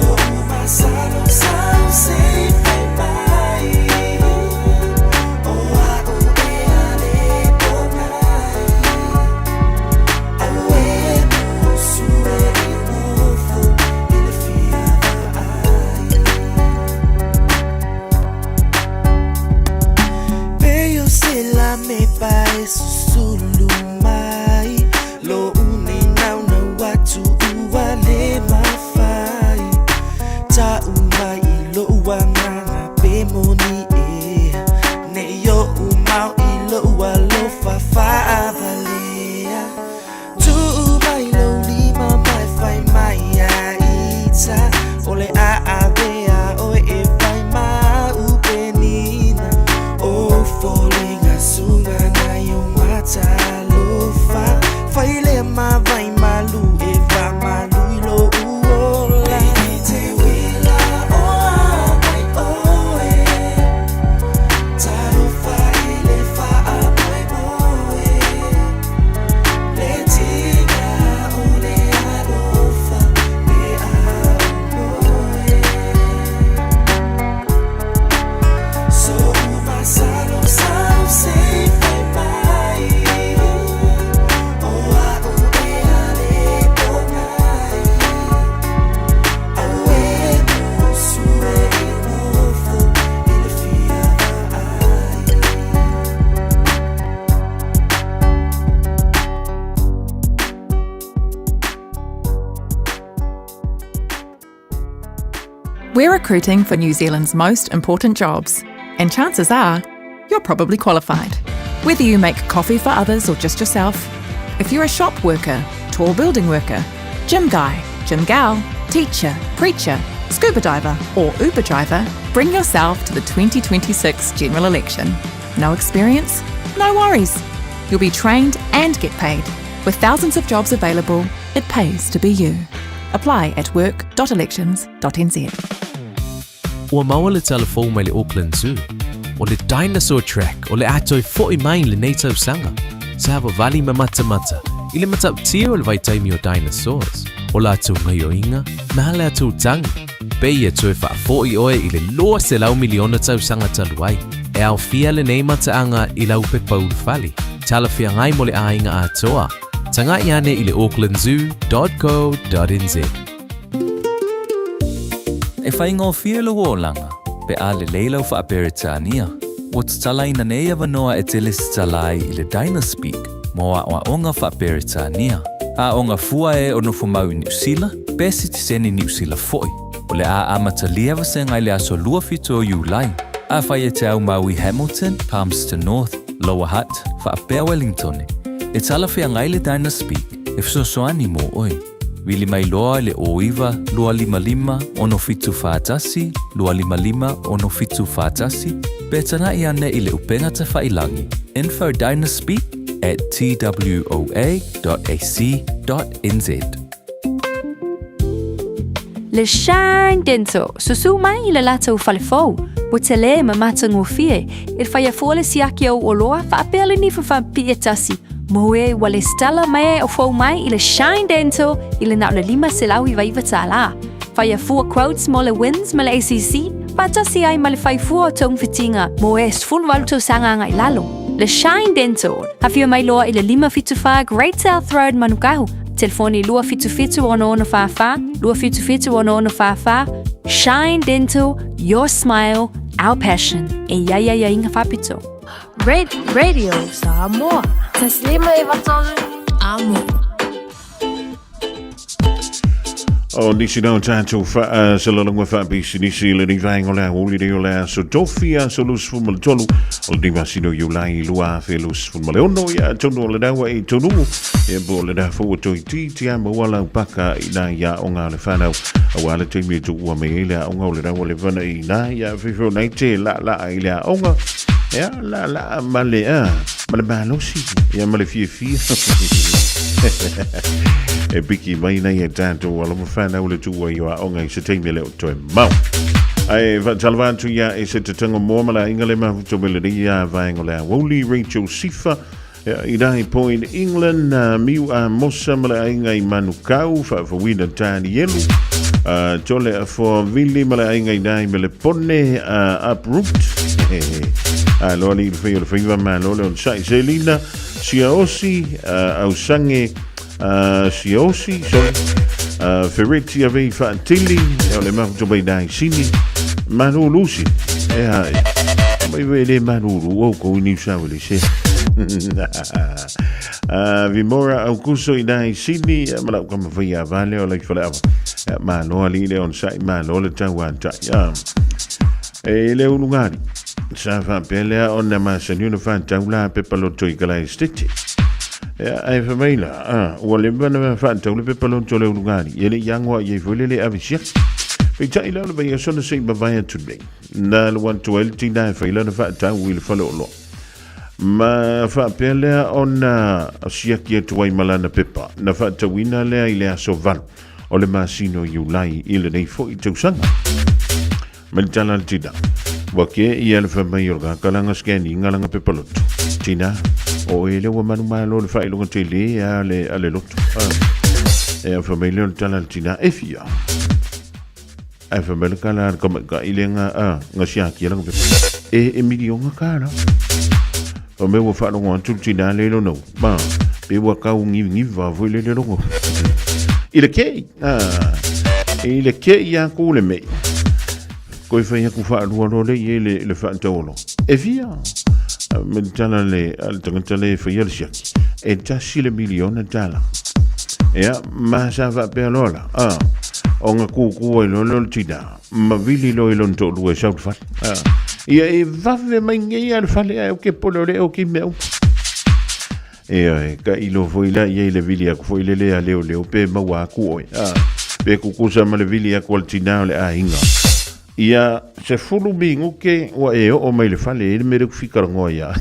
masalo sao say bye bye oh me pai susulu mai lo uni nau na watu uale mafai ta umai lo wanganga pe moni e ne yo umau ilo walo fa fa avalea tu umai lo lima mai fai mai ya ita ole a bea o e fai ma upenina o falling sunga na yo We're recruiting for New Zealand's most important jobs, and chances are you're probably qualified. Whether you make coffee for others or just yourself, if you're a shop worker, tall building worker, gym guy, gym gal, teacher, preacher, scuba diver or Uber driver, bring yourself to the 2026 general election. No experience? No worries. You'll be trained and get paid. With thousands of jobs available, it pays to be you. Apply at work.elections.nz. Ua maua le telefou mai le Auckland Zoo. O le dinosaur track o le atoi fo'i mai le nei tausanga. Sa hawa vali ma mata I le matautia o le vaitaimi o dinosaurs. O la atu ngai o inga, na le atu tangi. Pei e tue wha fo'i oe I le loa se lau miliona tausanga taluai. E au fia le nei mataanga I lau pe paulu fali. Tala fia ngai mo le ainga atoa. Tanga iane I le aucklandzoo.co.nz. E whainga o fia lo langa, pe a le leila o whaaperitania. O tatala ina nei avanoa e teles talai I le Dynaspeak, mo a onga whaaperitania. A onga fua e ono fumau I New Zealand, pesi te seni New Zealand foi. O le a amatalia vasenga I le aso lua fito o Julai. A whai e te au Maui Hamilton, Palmerston North, Lower Hutt, whaapea Wellington. E tala fia ngai le Dynaspeak, e fsosoani mo oi. Wili mai loa le oiva, lua lima lima, ono fitu whaatasi, lua lima lima, ono fitu whaatasi. Betana I ane I le upenga te whailangi. Info Dynaspeak at twoa.ac.nz. Le Shine Dental, susu mai I le lata o whalefou. O te le ma matango fie, il whaia fuole siaki au oloa, whaapele ni whawhampi e tasi. Moe wale stala mai o fau mai I le Shine Dental, I le nau le lima se lau I vaiva tala. Whaia fua quotes mo le wins ma le ACC, whaatasi ai ma le whai fua o tong fitinga, moe sfulu waluto sanganga I lalo. Le Shine Dental, hawhia mai loa I le lima fitu wha Great South Road Manukahu. Telefoni lua fitu fitu ono ono wha, lua fitu fitu ono ono wha. Shine Dental, your smile, our passion. E ia inga whapito. Radio Samoa. Taslima iwatolu amo. O nisi nau tātou wha sa lalangwa wha bisi nisi le ni vaenga o le Aouli reo le so dofia so lus fumale tolu o le masino Julai lua fe lus fumale ono ia tonu o le dawa I tonu e bo le da fo to ti ama wala paka ina ia o ngā le whanau a wale te me tu ua me ile a onga o le dawa le vana ina ia fifo nei te la ile a onga ia la male malosi ia male fie e biki mai nei e tātou wala mo whanau le tua I a onga I se teime leo toe mau. Ai talvantu ia e se te tanga mōmala ingale mahuto meledi ia vaenga le Aouli Rachel Sifa I dai point England miu a mosa mala inga I manukau whawina tāni elu tole a for vili mala inga I dai mele pone uproot loa ni le whaiva ma lole on sai Selina Siaosi au sange Siosi, sorry, Ferretti avei Fantili, e le mahuto bai dai sini, Manu Lucy, e hai, mai vede Manuru, o ko New South Wales, Vimora au kuso I dai sini, malau kama via vale o like falava, ma loa li le on sai, ma loa le tauanta, e le unungari, sa fa pelea on na masa ni una fantaula pepaloto I kalai stiti. Ai famila o le bana fa tau le pepalon tole lugari ele yangwa ye volele avisia pe tai la le ba sona sei ba vai today na le 112 na fa ila na fa tau will follow lo ma fa pele ona asia ki tu wai malana pepa na fa tawina le ile asoval o le masino Julai ile nei fo I tu sanga mentala tida wake ia le fa mai orga kalanga skeni ngalanga pepalot tina o ele wa manu malo le fai longa tele ale loto e família tala tina e fia a família kala como ka ilenga ngasia ki lang e milionga kala o me wo fa longa tu tina le no ba pe wa ka ngi va vo le longa ile ke ya ko le me ko fa ya ku fa lo le le fa tolo e fia mentala le al tangata le fa yelsiaki e tasi le miliona dala Ia, masa va pe lola. O nga kuku e lolo tina. Ma vili lo i lon tolu e saut fat. Ia e vave mai ngai al fale o ke polore o ke meu. Ia ka ilo foi la ia le vili ak foi le leo pe maua ku oi. Pe kukusa ma le vili ak wal tina le a inga. Ia se fulu bingu ke wa e o mai le fale e me fikar ngoia.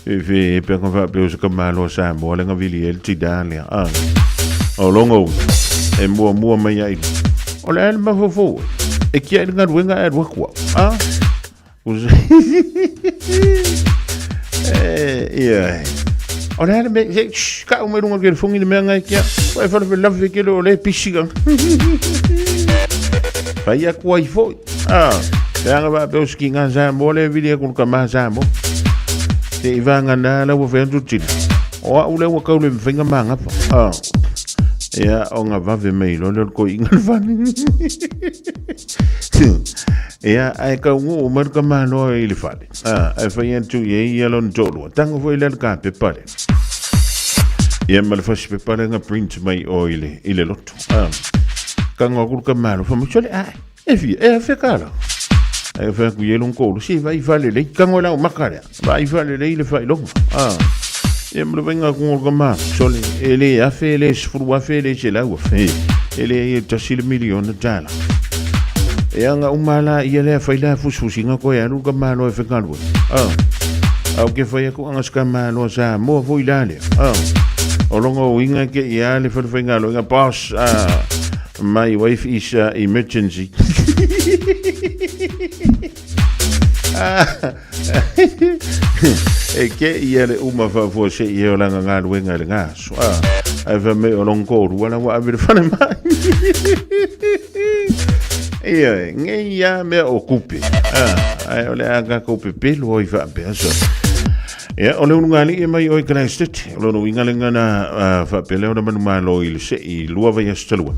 E pe kon va pe o se kamalo sa mo le ngavili el tidale. O longo e mua mai ai. O le al ma fofo. E kia e ngar wenga e wakwa. Ia. O le al me ka o me runga ke fongi me ngai kia. Vai fa le lave ke lo le pisiga. Vai a kwai foi. Te anga va pe o ski nga sa mo le vili kon kama sa mo. Te ivanga na la wo ventu tina. O a ule wa ka ule mfinga manga pa. Ia o nga vave mai lo ko ingal van. Ia ai ka ngu mar ka mano i le fale. Ai fa yentu ye lon tolo. Tango foi le ka pe pare. Ia mal fa pe pare nga print mai o ile loto. Ka ngo ka mano fa mo chole e fe kala. E fa ku yelon ko si vai fale le ka ngo la makara. Vai fale le fa lo. E mo venga con gama sole ele a fe le sfru a fe le chela o fe ele e tasil milion de dala e anga umala ele fa ila fusinga ko ya lu gama lo fe kalu au ke fa ko anga skama lo sa mo vo ilale o longo winga ke ya le fa venga lo nga pas my wife is emergency e ke ia le uma fa fo se ia o langa ngā ruenga le ngā so ai fa me o longo wala wa abir fane mai ia ngai ia me o kupe ai o le aga kupe pelo o i fa pe so ia o le ungali e mai o i Christchurch o lo winga le ngana fa pele o na manu malo i le se i lua vai astalua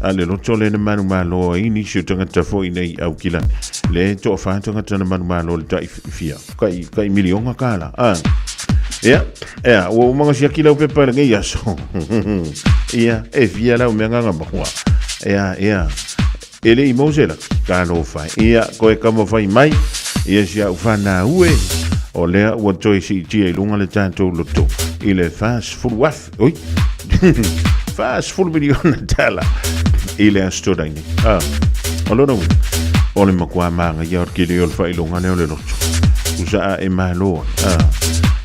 ale lo tole na manu malo i ni se tanga tafo i nei au kila le to fa tanga tana manu malo le tai fia kai milionga kala ia o manga sia kila o pepa le ngai aso ia e via la o menga ngamba kwa ia ele i mozela ka no fa ia ko e kamo fai mai ia sia u fana ue o lea ua toi si tia i lunga le tātou loto i le fast full waf oi fast full miliona tala i le astoda ini o lona ui o le makua manga ia orki le olfa i lunga leo le loto usa e malo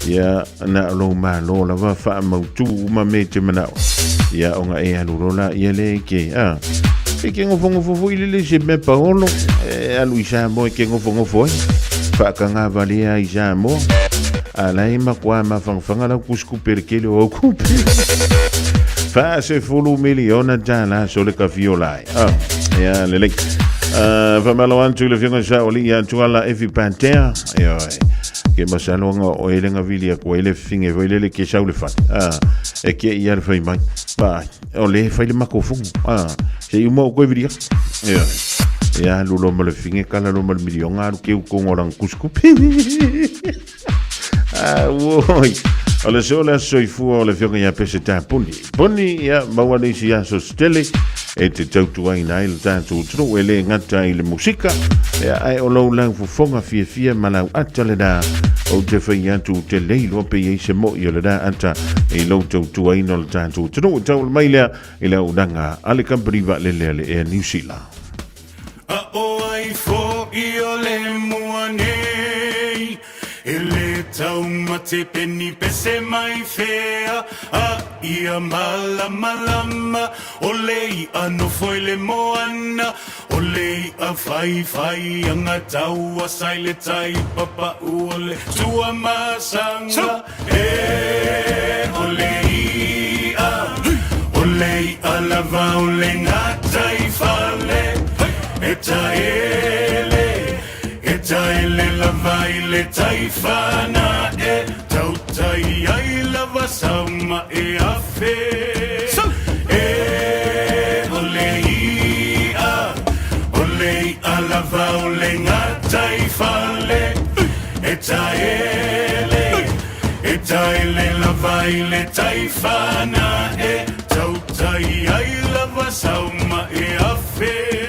ia na lo malo la va fa mautu ma me te manao ia onga e alurola ia le ke e ke ngofongo fofo i le se me paolo aluisa mo e ke ngofongo foi Whakanga valia i Samoa. Alai makua mawhangwhanga lau kusku perkele o kupe. Whaase fulu miliona tala so le ka fiolai. Ia lelei. Whamalo antu le whionga Aoauli ia tuala evi pantea. Ia ke masalonga o elenga vilia ko ele finge o ele ke saule fat. E ke ia le whai mai. O le whai le mako fungu. Se i mo koe viria. Ia. Ya lulo male finge kala lo male milionga ke ko ngorang kusku woi ala sola soifu ole fionga ya pese ta puni ya mawali si ya so stele e te tautu ai nai le tatu tro ele ngata i le musika ya ai o lo lang fofonga fia malau atale da o te fai atu te leilo pe ye se mo yo le da ata e lo tautu ai no le tatu tro tau mai le ila udanga ale kampriva le e New Zealand. Ai fo I o le muanei ele tau mate peni pese mai fea ia malama o lei ano foi le moana o lei a fai anga tau a sai le tai papa uole tua masanga o lei a lava o le ngata I fale Eta ele la vai le taifana tautai ai lava sama afe olei a lava ole ngata ifale eta ele la vai le taifana e tautai ai lava sauma e afe.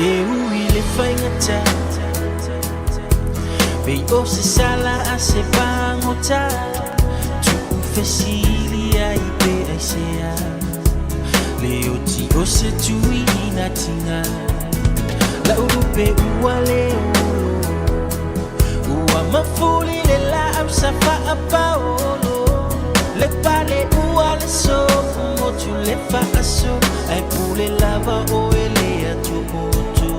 E ui le whaingata Pei o se sala a se pangota Tuku whesilia I pe ai sea Le o ti o se tui ina tinga La urupe ua le olo Ua mafuli le la am sa pa a paolo Le pale ua ua le so mo tu le fa aso ai pule lava o ele atu motu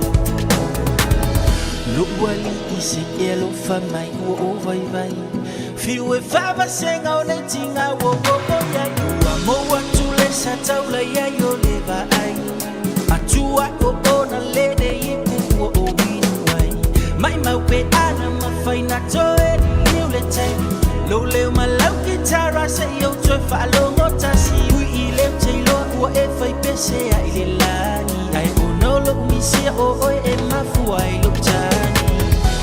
lo wali isi elo fa mai o vai vai fiu e fava senga o ne tinga wo ya ua mo atu le sa taula ya yo le va ai atua o na le de ipu o winu ai mai mau pe ana ma fai na toe liu le tai lo le malau kitara se yo toe fa lo ngota si ui I le tai lo ua e fai pese a I le lani ai o no lo misi o oi e mafu ai lo tani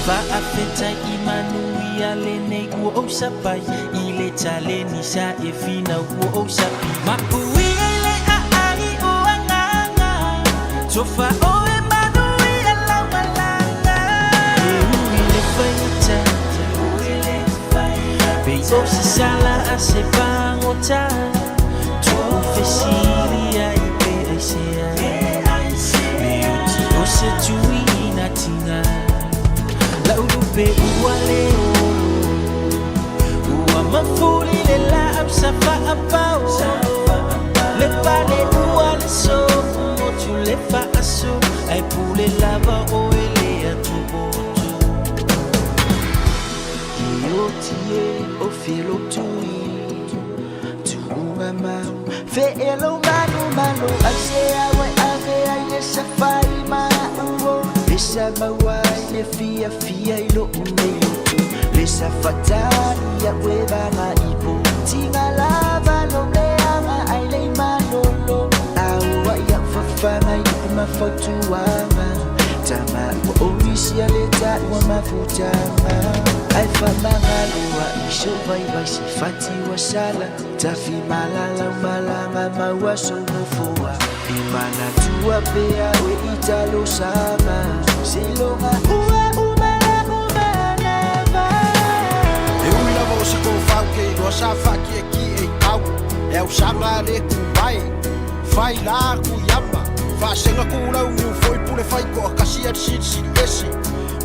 fa a feta I manu ia le nei ua o sapai I le tale ni sa e fina ua o sapi ma ui le a ai o anganga so fa o e manu ia la malanga ui le fai o se sala a se pangota tu fesilia I pe aisea me o se tui na tinga la ulupe ua le ua mafuli le la apsa fa apao le pale ua le so mo tu le fa aso ai pule lava o ele atu botu tie o filo tui tu mau fe elo manu manu ase awe ave ai esa fai ma uo esa mawa le fia fia ilo unelo tu esa fatani ya weba ma ipo tinga lava lo le ama ai le manolo awa ya fafana ipo mafatuama tama wa omisia le ta wa mafutama ai fa mangalua I so vai vai si fati wa sala tafi malala malanga maua so no foa I mana tua pea we italo sama silonga ua neva e ui lava o se ko fau ke no sa fa ki e tau e o sanga le ku vai fai la ku yama fa senga ku la u foi pule fai ko kasia si esi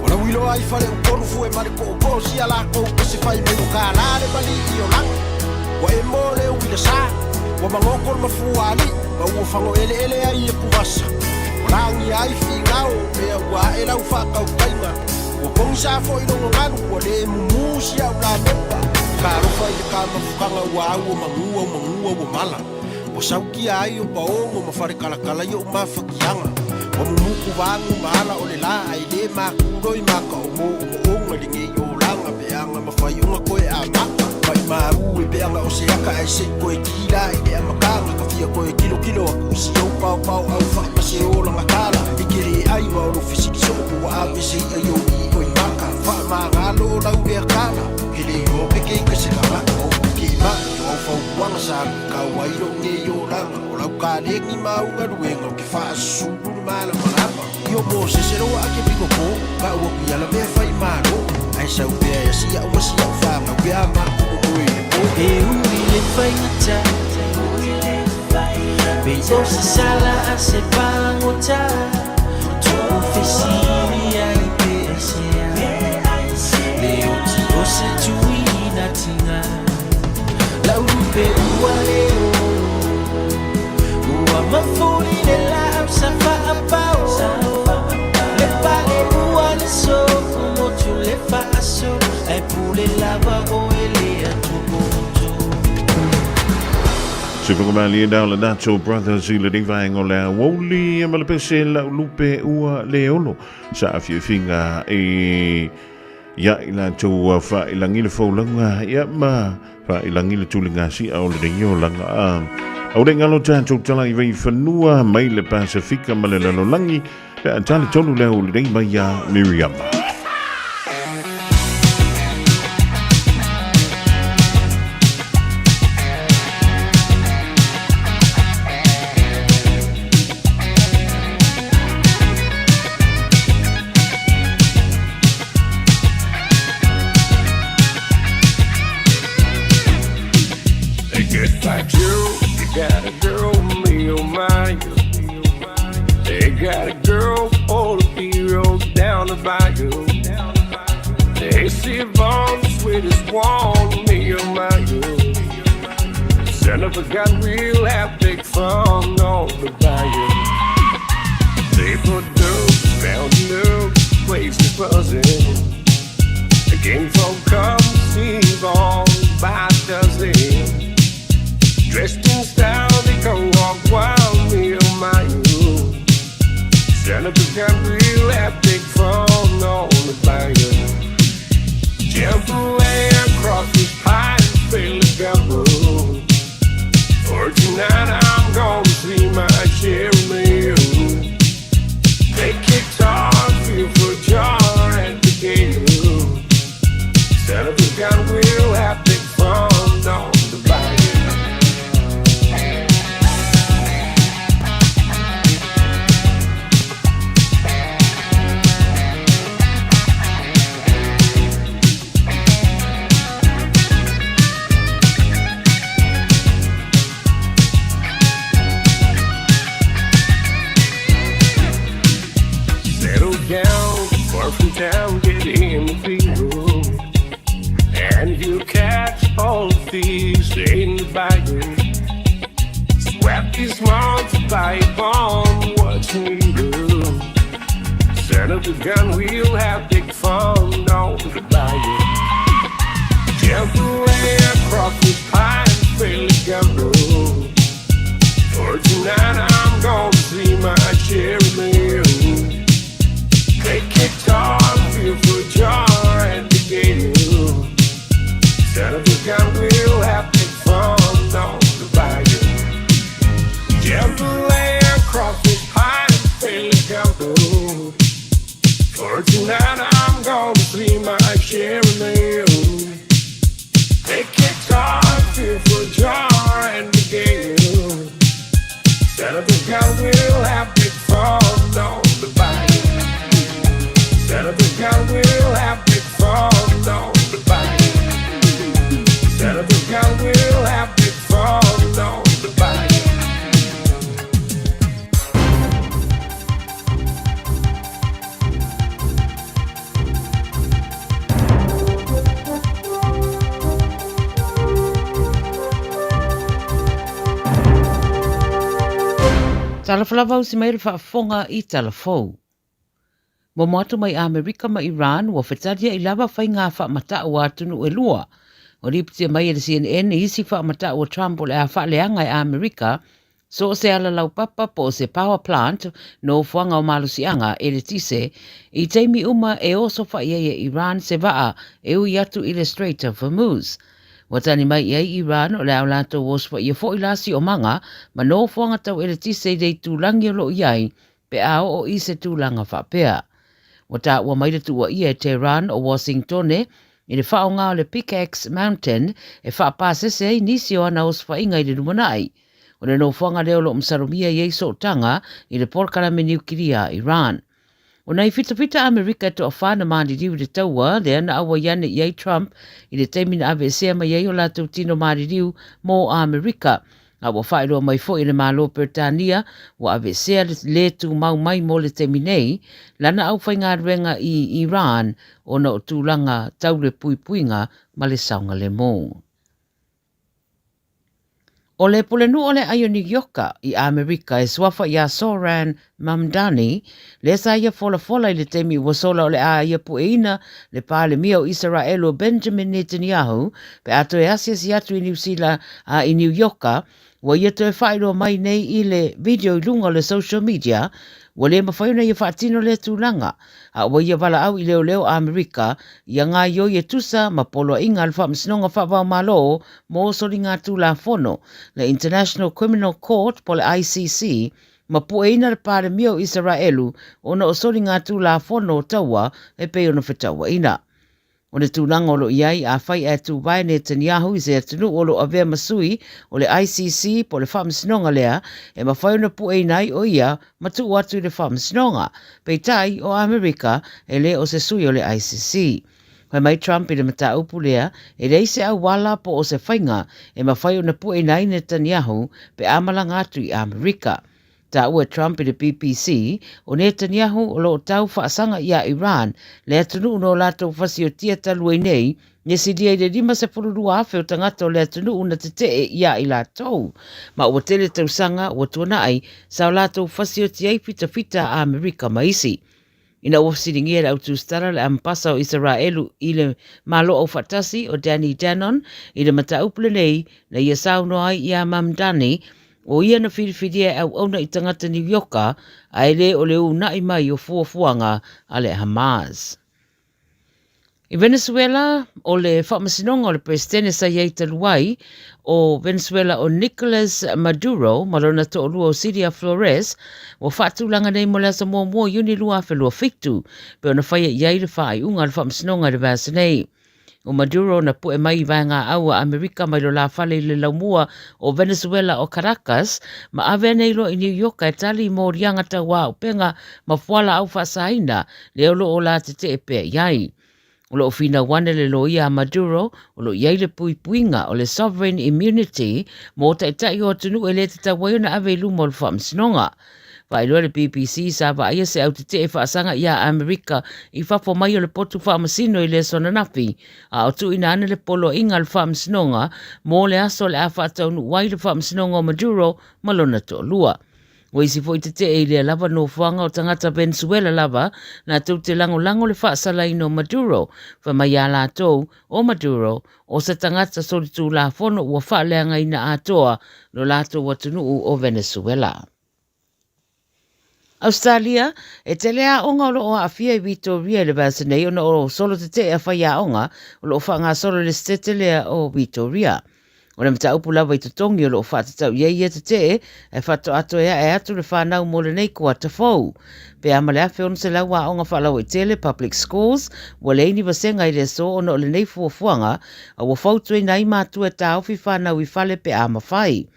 Ora wilo ai fale un koru fu e mare ko si ala ko se fai me no kanale bali io lang wa e mole u le sa wa mangoko ma fu ali ma u fango ele ai e kuwasa ora ngi ai fingao e wa e la u fa ka kaima wa kong sa fo i no nganu wa le mu si au la mepa ka ro fa i ka ma fu ka wa u mangua wa mala o sauki ai o pa o ma fare kala yo ma fakianga o muku vangu mala o le la ai le ma kuroi ma ka o mo ngalingi o langa peanga ma fai unga koe a maka mai ma u e peanga o se aka ai se koe kila i le amakanga ka fia koe kilo a kusi o pau au fai ma se o langa kala i kere ai ma o lo fisiki so o a pese i ai o i koe maka fa ma ngalo lau e kala kele o peke i kase la maka o ke ma o fau wanga sa ka wairo nge o langa o lau ka lengi ma unga ruenga o ke fa subu mala malapa io mo se ro ake piko ko ka o ku yala me fai malo ai sa u be si a o si a fa ma be a ma ko e ui le fai ta be o se sala a se pangota tu fesilia I pe aisea le o se tui na tinga la ulupe ua le ua mafuri le la apsa fa apao le pale ua le so mo tu le fa aso ai pule lava o ele atu botu Fofogamua li down la Nacho Brothers I le divai o le Aoauli e malapese la lupe ua le ono sa afia finga e ya ila tu fa ilangi le folanga ya ma fa ilangi le tulinga si au le nyo langa au le ngalo tanto tala I vai fanua mai le Pasifika ma le lalolangi le antale tonu le o le dei mai ya Miriam. Got a girl, me, oh my. They got a girl, all the heroes down the bayou. They see Vaughn, the sweetest one, me, oh my. Send Son of a gun, we'll have big fun on the bayou. They put dukes, found nukes, places buzzing. The game folk comes, Steve on by dozen. Dressed in style, they go walk wild, me on my own. Son of a gun, we'll have big fun on the bayou. Jump away across this pine, feel the gumbo. For tonight I'm gonna see my share of meal. They kicked off, feel for jar at the gate. Son of a gun, we'll have big fun on the bayou. Down, far from town, get in the field, and you'll catch all the thieves in the bayou. Swap these months by a bomb, what's needed? Son of a gun, we'll have big fun on the bayou. Jump away across this pine, feel the gumbo. For tonight I'm gonna see my share of meal. They kicked off, feel for jar and the gate. Son of a gun, we'll have big fun on the bayou. Jump away across this pine, feel the gumbo. For tonight I'm gonna see my share of meal. They kicked off, feel for jar and the gate. Son of a gun, we'll have big fun on the bayou. Son of a gun, we'll have big fun on the bayou. Son of a gun, we'll have big fun on the bayou. Talafalava o si mai whaafonga I talafou. Mo moatu mai Amerika ma Iran wa whetaria I lava whai ngā whaamata o atunu e lua. O ripitia mai e CNN isi whaamata o Trump o le a whaaleanga I Amerika, so o se ala lau papa po se power plant no fuanga o malusianga e le tise, I teimi uma e oso whaiei e Iran se waa e ui atu illustrator Hormuz. Watani mai I Iran o le au lato woswa I fo ilasi o manga, ma no fuanga tau e le tise dei tūlangi o lo iai, pe ao o I se tūlanga whapea. Wata ua maira tu ua ia e Tehran o Washington I le whaonga o le Pickaxe Mountain e whaapasese I nisi o ana os whainga I le rumanai. O le no fuanga leo lo msarumia I eiso tanga I le porkara me niukiria Iran. O nei fita Amerika to a whana maari riu le taua le ana awa iane I Trump I le teimina ave sea mai ei o la tino maari riu mo Amerika. A wa whaeroa mai fo I le malo Britania wa ave sea le tu mau mai mo le teminei lana au whainga ruenga I Iran o na o tūlanga tau le puipuinga ma le saunga le mō. O le polenu o le Ioni Yoka I Amerika e swafa ia Soran Mamdani le sa ia fola I le temi wasola o le a ia pueina le pāle mia o Israel o Benjamin Netanyahu pe ato e asia si atu I New Zealand I New Yoka wa ia to e whaeroa mai nei I le video I lunga o le social media wa le mawhaiuna ia whaatino le tūlanga a wa ia wala au I leo Amerika ia ngā io ia tusa ma polo inga le whaamsinonga whaavau malo mo sori ngā tūla fono le International Criminal Court po le ICC ma pueina le pāre mia o Israelu o na o sori ngā tūla fono taua e pei ona whetaua ina. O le tūlanga o lo iai a whai e tū vai Netanyahu I se atunu o lo avea masui o le ICC po le whaamsinonga lea e mawhaiuna pueinai o ia matu atu I le whaamsinonga. Pei tai o Amerika e le o se sui o le ICC. Hoi mai Trump I le mata upu lea e reise au wala po o se whainga e mawhaiuna pueinai Netanyahu pe amalanga atu I Amerika. Ta ua Trump i le BBC, o Netanyahu o lo tau whaasanga ia Iran, le atunu no lato whasi o tia talua nei, Nesi dia i le 5 afe o tangata o le atunu una te te ia i latou. Ma ua tele tausanga ua tuana ai sa o latou whasi o tia i fita a Amerika maisi. Ina ua siringia le autu stara le ampasa o Israelu i le malo o fatasi o Danny Dannon i le mata upule nei na ia sauno ai ia Mamdani o ia na whiriwhiria au auna i tangata New Yorka a ele o le unai mai o fuafuanga a le Hamas. I Venezuela, o le whamasinonga o le presidente sa iei taluai o Venezuela o Nicolas Maduro, malona to o lua o Siria Flores, o whaatulanga nei mo lea sa mua yuni lua whelua fitu, pe o na whaia iei le whai unga le whamasinonga le vasa nei. O Maduro na pu e mai vaenga aua Amerika mai lo la whale le laumua o Venezuela o Caracas, ma ave nei lo i New York e tali mo rianga tawa o penga ma fuala au whasaina le olo o la te te e pe iai. O lo fina wane le loia a Maduro, o lo iai le puipuinga o le sovereign immunity, mo ta itai o tunu e le te tawai na ave lumo le whamsinonga. Vai loa le BBC sa va ia se au te te e whaasanga ia Amerika i whafo mai o le potu whamasino i le sonanafi, a o tu ina ane le polo inga le whamsinonga, mo le aso le a whaataunu wai le whamsinonga o Maduro, malona to lua. O isi fo i te e le lava no whanga o tangata Venezuela lava na tau te lango le whaasala ino Maduro, wha mai a la tau o Maduro o sa tangata solitu la fono ua whaaleanga ina atoa no la tau watunu o Venezuela. Australia, e te lea onga o lo o awhia i Vitoria le vasa nei o na o solo te a whaia onga o lo whanga solo le stete lea o Vitoria. O na mta upu lawa i tutongi o lo whatatau iei te te e whato ato ea e atu le whanau mo le nei kua ta fau. Pe amale afe on se lawa o ngā whalau i tele public schools, wa le ini wasenga i le so o na o le nei fuafuanga, a wa fautu e nai mātua ta ofi whanau i whale pe ama whai.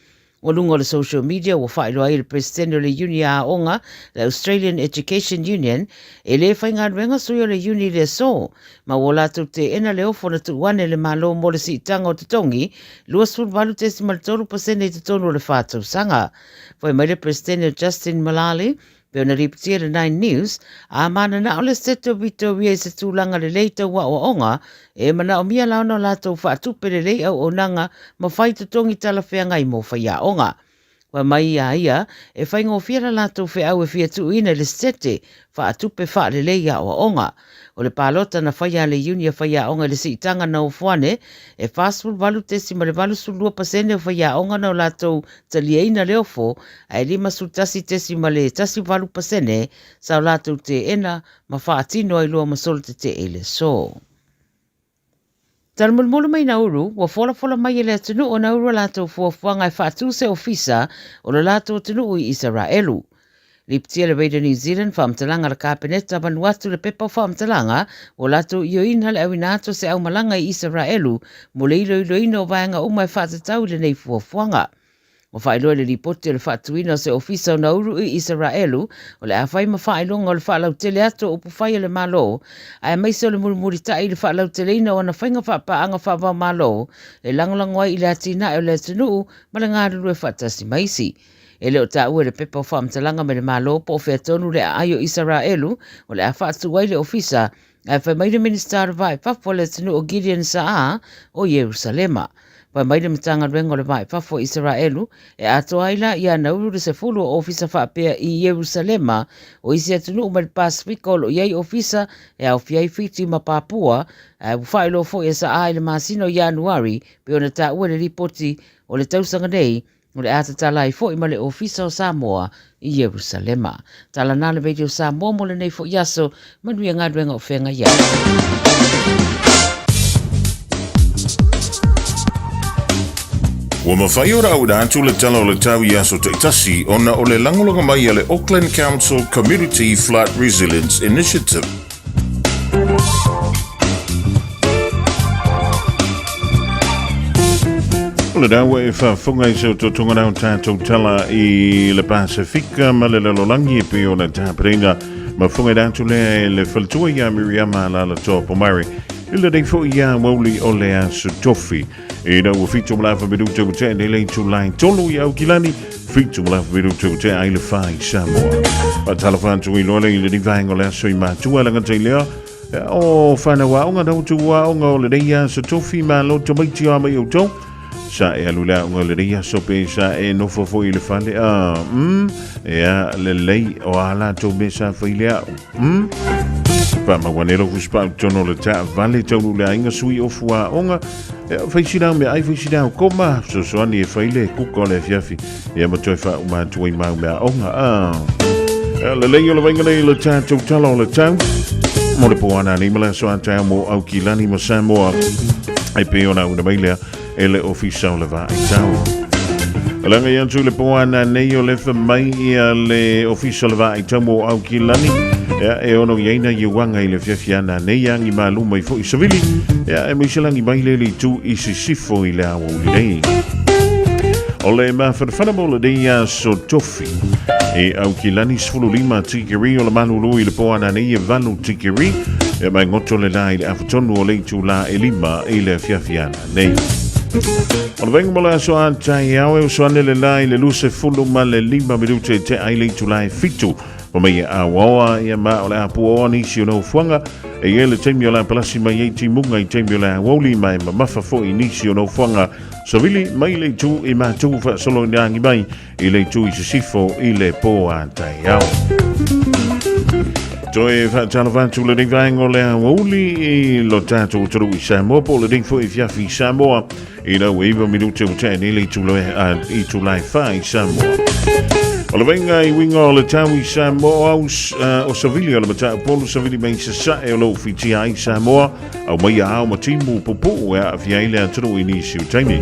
O lungo le social media wa whaeloa i le presidente o le uni a onga, le Australian Education Union, e le whainga ruenga sui o le uni le so, ma wola tu te ena le ofo na tu wane le malo mo le si tanga o te tongi, lua sul valu tesi mal 3% i te tonu o le whātau sanga. Whai mai le presidente Justin Malali, pe ona ripetia le 9 News, a mana na o le seto Vitoria i se tūlanga le leita wa o onga, e mana o mia launa o lātou whaatupe le lei au o nanga ma whai tutongi talawhea ngai mo whai a onga. Wa mai ia, e whai ngō whiara lātou whea au e whia tu ina le sete, whaatupe wha le lei a o onga. O le pālota na whai a le uni a whai a onga le si itanga na o whane, e whāsul valu tesi ma le valu sulua pasene o whai a onga na o lātou talieina leofo, a e lima sultasi tesi ma le tasi valu pasene, sa o lātou te ena ma whaatino ai lua masolo te e le so. Tala mulmulu mai nauru, wa fola mai ele atunu o nauru lātou fuafuanga e whaatu se ofisa o le lātou atunu i Israelu. Liptia le Radio New Zealand whaamtalanga le kāpeneta manuatu le pepa whaamtalanga o lātou ioina le awinato se au malanga i Israelu mo le iloina o vaenga umai whaatatau le nei fuafuanga. O whaeloa le ripoti o le whaatuina o se ofisa o nauru i Israelu o le awhai ma whaelonga o le whaalau tele ato o puwhai o le malo a e maise o le murimurita i le whaalau teleina o na whainga whapaanga whaava malo e langolango ai i le atina o le atinu ma le ngāruru e whaatasi maisi. E leo ta ue le pepa o whaamtalanga me le malo po whea tonu le aio Israelu o le a whaatu wai le ofisa a whai maile minister vai whafo le atinu o Gideon Sa'a o Jerusalema. Wai maile matanga ruenga le vai whafo Israelu e ato aila ia nauru le se fulu o ofisa whaapea i Jerusalema o isi atunu umari Pasifika o lo iei ofisa e au fiai fiti ma Papua e whaelo fo e sa aile masino Januari pe ona ta ue le ripoti o le tausanga nei o le ata tala i fo i ma le ofisa o Samoa i Jerusalema. Tala nā le video Samoa mo le nei fo yaso manuia ngā ruenga o whenga ia. Wa mawhai ora au da atu le tala o le tau i aso te itasi o na o le langolanga mai a le Auckland Council Community Flood Resilience Initiative. O le dawa e whafunga i so to tunga nau tātou tala i le Pasifika ma le lalolangi e pe o na tāperinga ma funga dātu lea e le whaltua i a Miriama la la tō pomari i le reifo i a Aoauli o le asu tofi. Ina ua fitu mala fa bedu tu te ne le tu line tolu ya ukilani fitu mala fa bedu tu te ai le fai Samoa. Pa telefon tu ilo le le divang ole so ima tu ala ngate le o fana wa nga dau tu wa nga le dia so tofi ma lo to mai ti ama yo to sa e alula nga le dia so pe sa e no fo ile fale ya le lei o ala to me sa fa ile pa ma wanero kuspa tono le ta vale to le inga sui o fua onga faisina me ai faisina koma so ani e faile ku ko le fiafi ya ma toi fa ma toi ma onga le lei o le venga le ta to talo le ta mo le poana ni mala so anta mo au kilani mo Samoa ai pe ona una mailea ele official le va ai tau alanga yan tu le poana nei o le fa mai ia le official va ai tau mo au kilani ya e ono yeina yuanga ile fiafiana nei yangi malu mai fo isavili ya e mishalangi mai le tu isisifo ile Aoauli nei ole ma fa mo le dia so tofi e au kilani sfulu lima tikiri o le manulu i le poana nei e vanu tikiri e mai ngoto le lai le afatonu o le tu la e lima i le fiafiana nei o le venga mola so antai au e so ane le lai le luse fulu ma le lima minute te ai le tu la e fitu o mai a wawa ia ma o le apu o nisi o no fuanga e ia le teimi o la palasi mai e timunga i teimi o la Aoauli mai ma mafa fo i nisi o no fuanga so vili mai le tu i ma tu fa solo ndangi mai i le tu i sifo i le po antai au Toi fa talavantu le ding vango le Aoauli i lo tatu tru i Samoa po le ding fo i fiafi Samoa i na weiva minute o te ni le tu le i tu lai fa i Samoa o le venga i winga o le tau i Samoa o Savili o le matau polo Savili mai sa e o lo fiti ai Samoa au mai au matimu popo e a fiaile a tru i nisi o taimi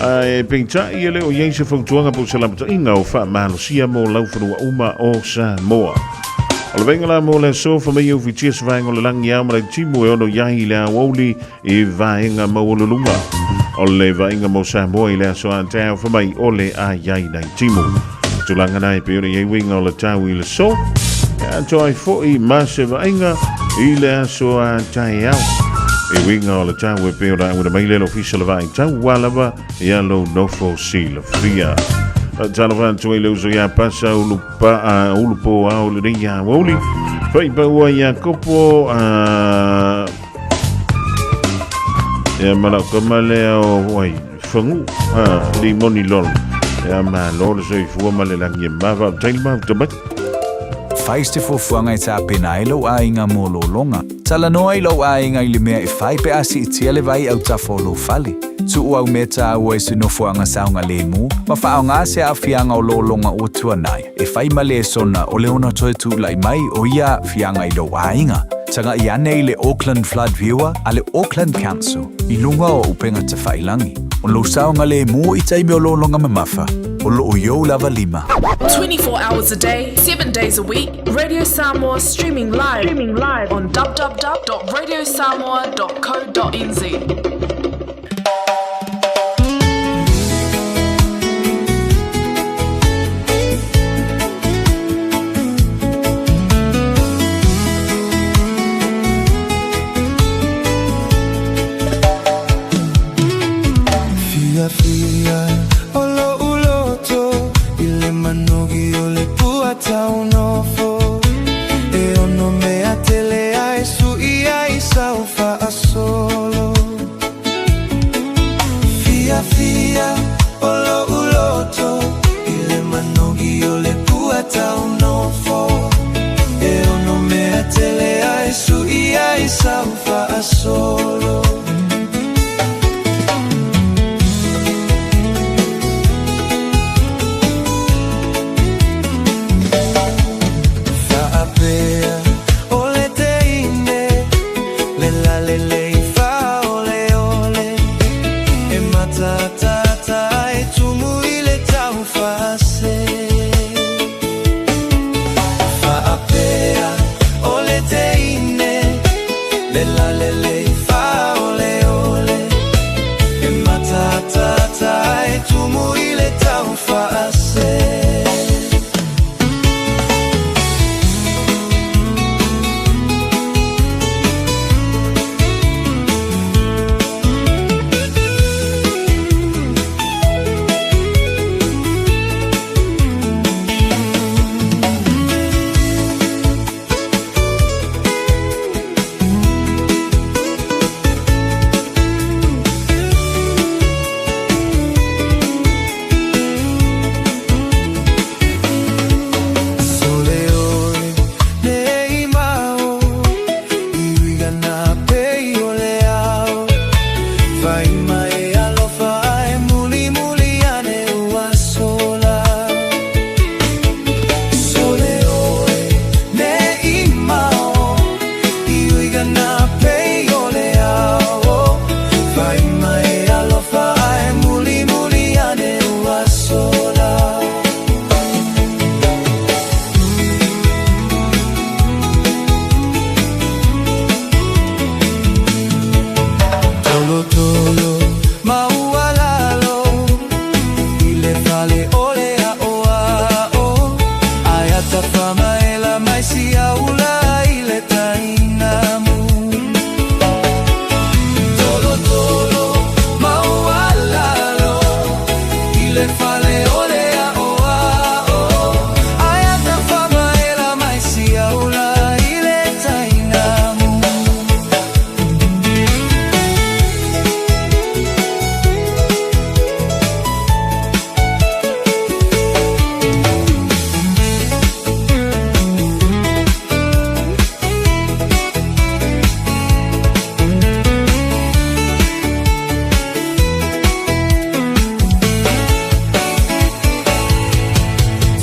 e pinta i ele o yense fautuanga po salamata inga o fa malosia mo laufanu uma o Samoa o le venga la mo le sofa mai o fiti sa vaenga o le langi au mara timu e ono yahi le Aoauli i vaenga mo o lunga o le vaenga mo Samoa i le aso antau fa mai o le a yahi nai timu tulanga nai pe ore ye winga o le tau i le so e toi fo i mase vaenga i le aso antau e winga o le tau e pe ora ua mai le official vai tau walava ia lo nofo sila fria talavan tu ele uso ya pasa ulupo au le ringa Aoauli fai pa ua ia kopo e mala kamale o wai fangu li moni lol e ma lol so i fua male langi mava tailma tabat Faiste fofuanga i ta pena e lau ainga mo lo longa. Tala noa i lau ainga i le mea e fai pe asi i tia le vai au ta folo fale. Tu au meta au e se no fuanga saunga le mu, ma faa ngā se a fianga o lo longa o tuanai. E fai ma le sona o le ona toe tu lai mai o ia fianga i lau ainga. Tanga i ane i le Auckland Flood Viewer a le Auckland Council i lunga o upenga te whailangi. O lo saunga le mu i taimi o lo longa mamafa. O lo o yo lava lima. 24 hours a day, 7 days a week. Radio Samoa streaming live on www.radiosamoa.co.nz. Fia olo uloto ile manogi ole puata unofo e ono me atele ai su ia isaufa asolo fia olo uloto ile manogi ole puata unofo e ono me atele ai su ia isaufa asolo Vai mai alofa e muli muli ane ua sola. Sole oe ne imao I uiga na pei ole ao. Vai mai alofa e muli muli ane ua sola. Tolo tolo maua lalo ile fale ole a oa o aya tafama ela mai si aula ile taina mu. Tolo tolo maua lalo ile fale ole a oa o aya tafama ela mai si aula ile taina mu.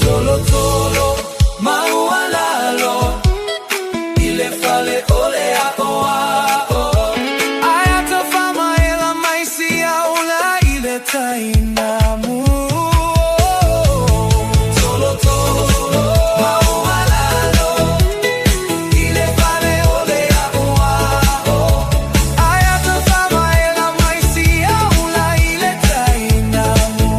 Tolo tolo maua lalo ile fale ole a oa o aya tafama ela mai si aula ile taina mu. Tolo tolo maua lalo ile fale ole a oa o aya tafama ela mai si aula ile taina mu.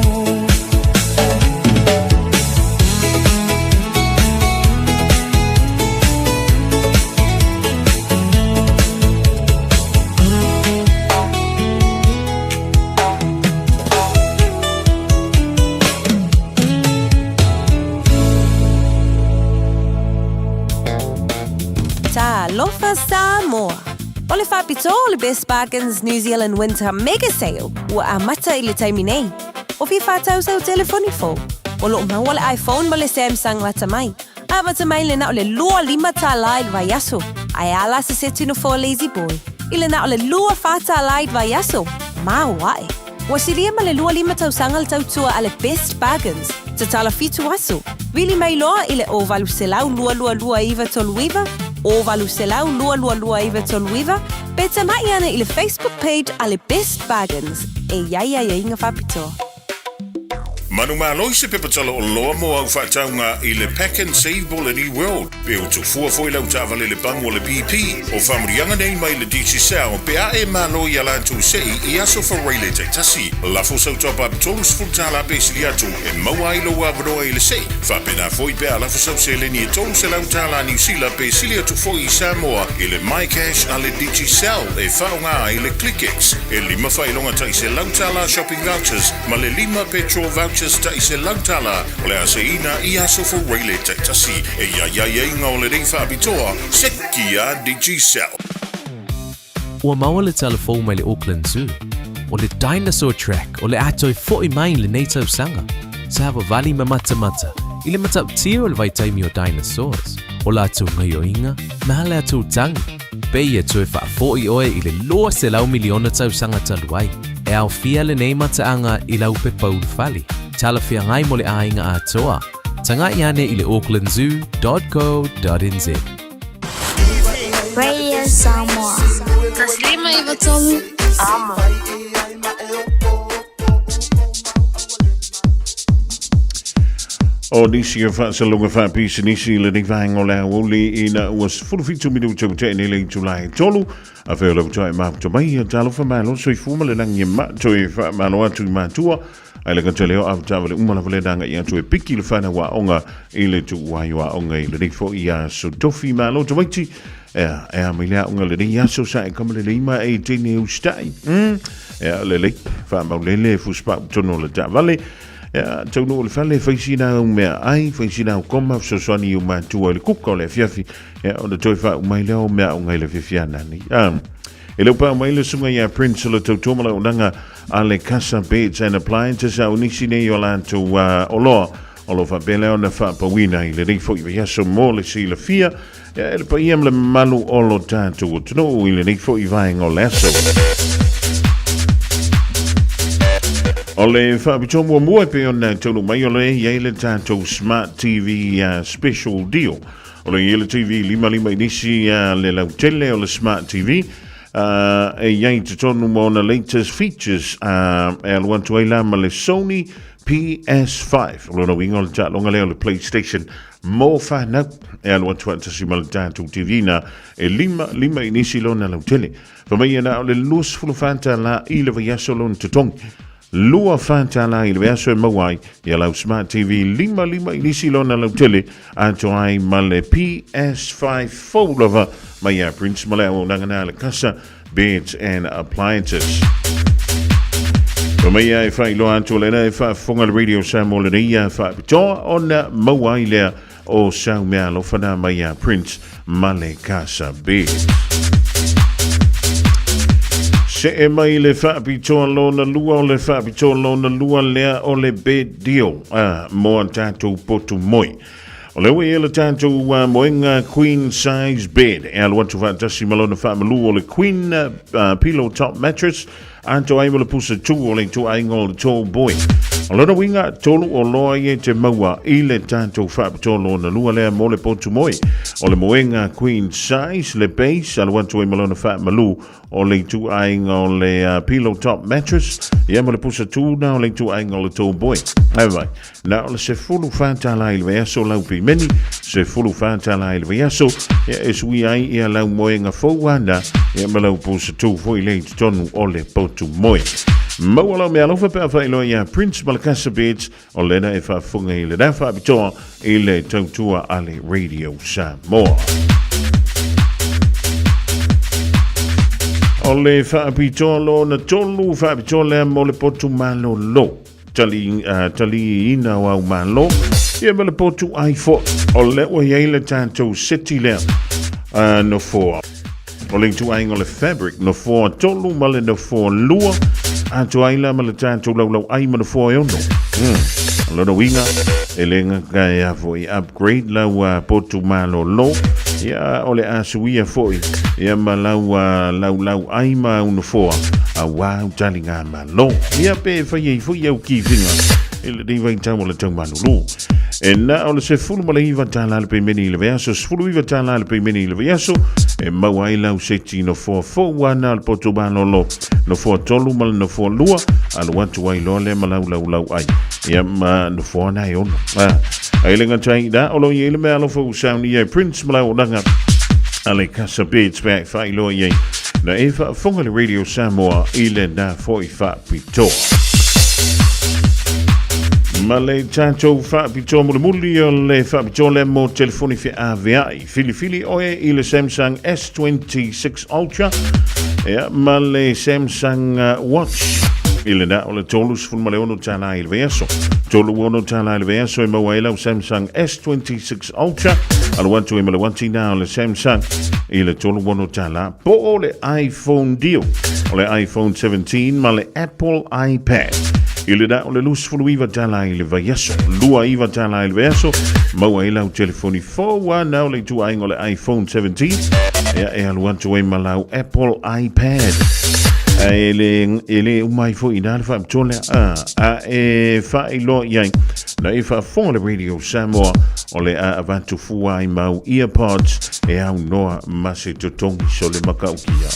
Ta lofa Samoa. Ole whapito le Best Bargains New Zealand Winter Mega Sale ua amata I le taimi nei. O fi whātau sau telefoni fo. O lo maua le iPhone ma le Samsung lata mai. A wata mai le na o le lua lima tā laid vai aso. Ai ala se se tino fo lazy boy. I le na o le lua whātā laid vai aso. Ma wae. Wa siria ma le lua lima tau sanga le tau tua a le Best Bargains. Ta tala fitu aso. Wili mai loa I le o valu selau lua lua lua iwa tolu iwa. O valu selau lua lua lua iwa tolu iwa. Beta mai ana I le Facebook page a le Best Bargains. E iai ai inga whapito. Manu maloi se pepatala o loa mo au whataunga I le Pack and Save Ball at E-World. Pe o tu fua foi lau tāwale le bango le BP. O whamurianga nei mai le DC Sao. Pe a e maloi ala tu sei I aso whareile te tasi. Lafo sau top up tolus fultala pesili atu. E maua ilo wa vanoa I le sei. Whapena foi pe a lafo sau se le ni e tolus e lau tala New Zealand pesili atu foi I Samoa. I le My Cash a le DC Sao. E whaunga I le ClickX. E lima whailonga tai se lau tala shopping vouchers. Ma le lima petrol vouchers ta I se lautala o le aseina I aso whareile te tasi e ia inga o le rei whaapitoa seki a DigiCell. Ua maua le telefou mai le Auckland Zoo. O le dinosaur track o le atoi fo'i mai le nei tausanga. Sa hawa vali ma mata I le matautia o le vaitaimi o dinosaurs. O la atu ngai o inga, ma le atu tangi. Pei e tue wha fo'i oe I le loa se lau miliona tausanga taluai. E au fia le nei mataanga I lau pe paul fali. Tala fia ngai mo le ainga atoa. Tanga iane I le aucklandzoo.co.nz. Radio Samoa. Taslima ivatolu. Amo. O nisi e whaasalunga whaapisi nisi le ni vahanga o le Aoauli ina uas 45 minuto te ne le Julai tolu. A wheo lau tai maputo mai a talo whamalo soi fuma le nangi ma toi whamalo atu I mātua. Ai le kanteleo a tawa le umala vale danga I atu e piki le whana wa onga I le tu wai wa onga I le rifo I a so tofi malo to waiti. E a milea unga le rei aso sa e kama le leima e tene ustai. E a le lei whamau lele fuspa tono le ta vale. Ya tonu le fale faisina o mea ai faisina o koma sosoni o matua le kuka le fiafi ya o le toifa o mai leo mea o ngai le fiafiana ni e le pa mai le sunga ya prince le totoma o nanga ale casa beds and appliances a unisi nei o lanto o lo fa bele ona fa pawina I le rifo I ya so mo le si le fia ya le pa iam le malu o lo tanto o tno I le rifo I vai ngo leso O le whaapitomo mua pe ona tonu mai o le iei le tātou Smart TV special deal. O le iei le TV lima inisi le lautele o le Smart TV. E iei te tonu mo na latest features e aluantu ai la ma le Sony PS5. O lona winga o le tālonga leo le PlayStation. Mo whanau e aluantu atasi ma le tātou TV na e lima inisi lona lautele. Whamai ana o le lus fulu whanta la i le vaiaso lona tutongi. Lua whātala I le veaso e mawai I lau Smart TV lima inisi lona lau tele ato ai ma le PS5 fōlava mai a Prince Maleo nangana le kasa beds and appliances. Mai ai whai loa ato lena e whaafonga le Radio Samoa le ia whaapitoa ona mawai lea o sau mea lo whana mai a Prince Male Kasa Beds. Se e mai le whaapitoa lona lua o le whaapitoa lona lua lea o le bed deal mo an tātou potu moi. O le ue e le tātou moenga queen size bed e aluatu whaatasi malona whaamalu o le queen pillow top mattress anto ai le pusa tu o le tu ainga o le tall boy. O lona winga tolu o loa I te maua I le tātou whaapitoa lona lua lea mo le potu moi. O le moenga queen size le base aluatu ai malona whaamalu o le tu ainga o le pillow top mattress ia mo le pusa tu na o le tu ainga o le tall boy. Ai vai, na o le se fulu whaatala I le veaso lau pi meni, se fulu whaatala I le veaso, ia e sui ai ia lau moenga fauana, ia ma lau pusa tu foi le tonu o le potu moi. Mawala me alofa pe awhailo ia Prince Malakasa Beds o lena e whaafunga I le dafa abitoa I le tautua ale Radio Samoa. O le whaapitoa lo na tolu whaapitoa lea mo le potu malo lo. Tali ina wau malo. Ia me le potu ai fo. O le ua iei le tātou seti lea no foa. O le tu aingo le fabric no foa tolu ma le no foa lua. Ato ai la ma le tātou lau ai ma no foa e ono. Lona winga e lenga kai a foi upgrade lau potu malo lo. Ia o le asuia foi. Ia ma lau ai ma uno foa. A wau talinga ma lo. Ia pe fai foi au ki vinga. Ele dei vai tamo le tau manu lo. E na o le se fulu ma le iwa tala le pe meni le veaso. Se fulu iwa tala le pe meni le veaso. E mau ai lau seti no foa wana al potu malo lo. No foa tolu ma no foa lua. Alu watu ai lo le ma lau ai. Ia ma no foa na e ono. Ai lenga tai da o lo i ele me alo fo sauni e Prince Malau nanga. Ale Kasa Beds back fai lo i na e whaafonga le Radio Samoa I le na foi whaapitoa. Ma le tātou whaapitoa muli o le whaapitoa le mo telefoni fi AVI. Fili oe I le Samsung S26 Ultra. Ea, ma le Samsung Watch. I le na o le tolu sifun ma le ono tāna I le veaso. Tolu ono tāna I le veaso e maua ila o Samsung S26 Ultra. Aluantu e ma le wanti na o le Samsung. I le tolu ono tāna. Po o le iPhone deal. O le iPhone 17 ma le Apple iPad. I le da o le lusfulu iwa tala I le vaiaso. Lua iwa tala I le vaiaso. Maua ila o telefoni 4 na o le tu aingo le iPhone 17. Ea e aluantu e ma lau Apple iPad. Ele umai fo ina le whaapitole e whaelo iai na e whaafonga le Radio Samoa o le avantu fua I mau earpods e au noa mase tutongi so le makaukia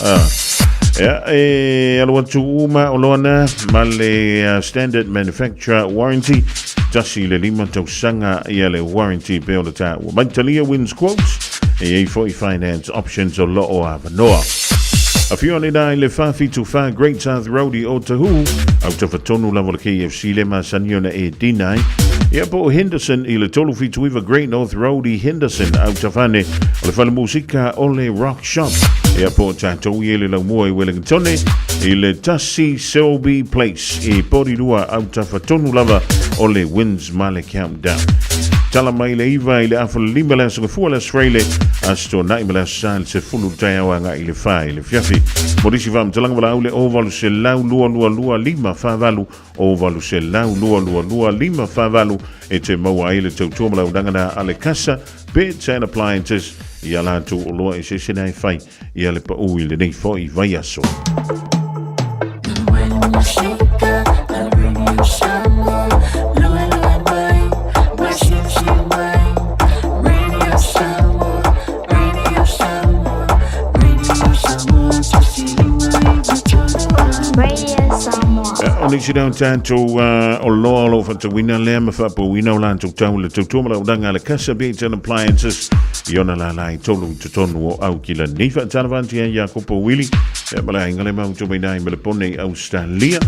e aluatu uma o loana ma le standard manufacturer warranty tasi le lima tausanga ia le warranty pe o le ta ua maitalia wins quotes e foi finance options o loo avanoa. A few on I le fafi to fa Great South Roadie o Tahu out of a tonu level KFC le masaniona e dinai. Ia po Henderson I le tolu fitu iwa Great North Roadie Henderson out of ane o le fale musika o le rock shop. Ia po tatou I le laumua I Wellington I le Tasi Selby Place I porirua out of a tonu lava o le Winds Male Countdown. Tala mai le iwa I le afa lima le asa fua le Australia asto na imala sa se fulu tai awanga I le fai le fiafi. Morisi vam talanga wala aule ovalu se lau lua lima favalu ovalu se lau lua lima favalu e te maua I le tautua malau dangana ale Kasa Beds and Appliances I ala tu o loa I se senai fai I ale pa ui le nei fo I vai aso. When you shake up, the radio Radio Samoa. O nisi nao tātou o loa lo whatawina lea ma whapawina o lātou tau le tautomara o danga le Casabit and Appliances i ona la lai tolu tutonu o au ki la nifa tānawanti a Iakopo Wili e mala inga le mau tōmai nai me le pone Australia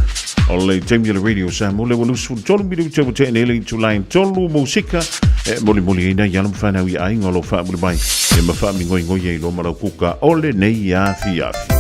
o le taimi le Radio Samoa le walusu tolu miru tau te enele tu lain tolu musika e moli moli ina yalam whanau i ai ngolo whaamule mai e ma whaami ngoi ngoi e lo marau kuka ole nei afi afi.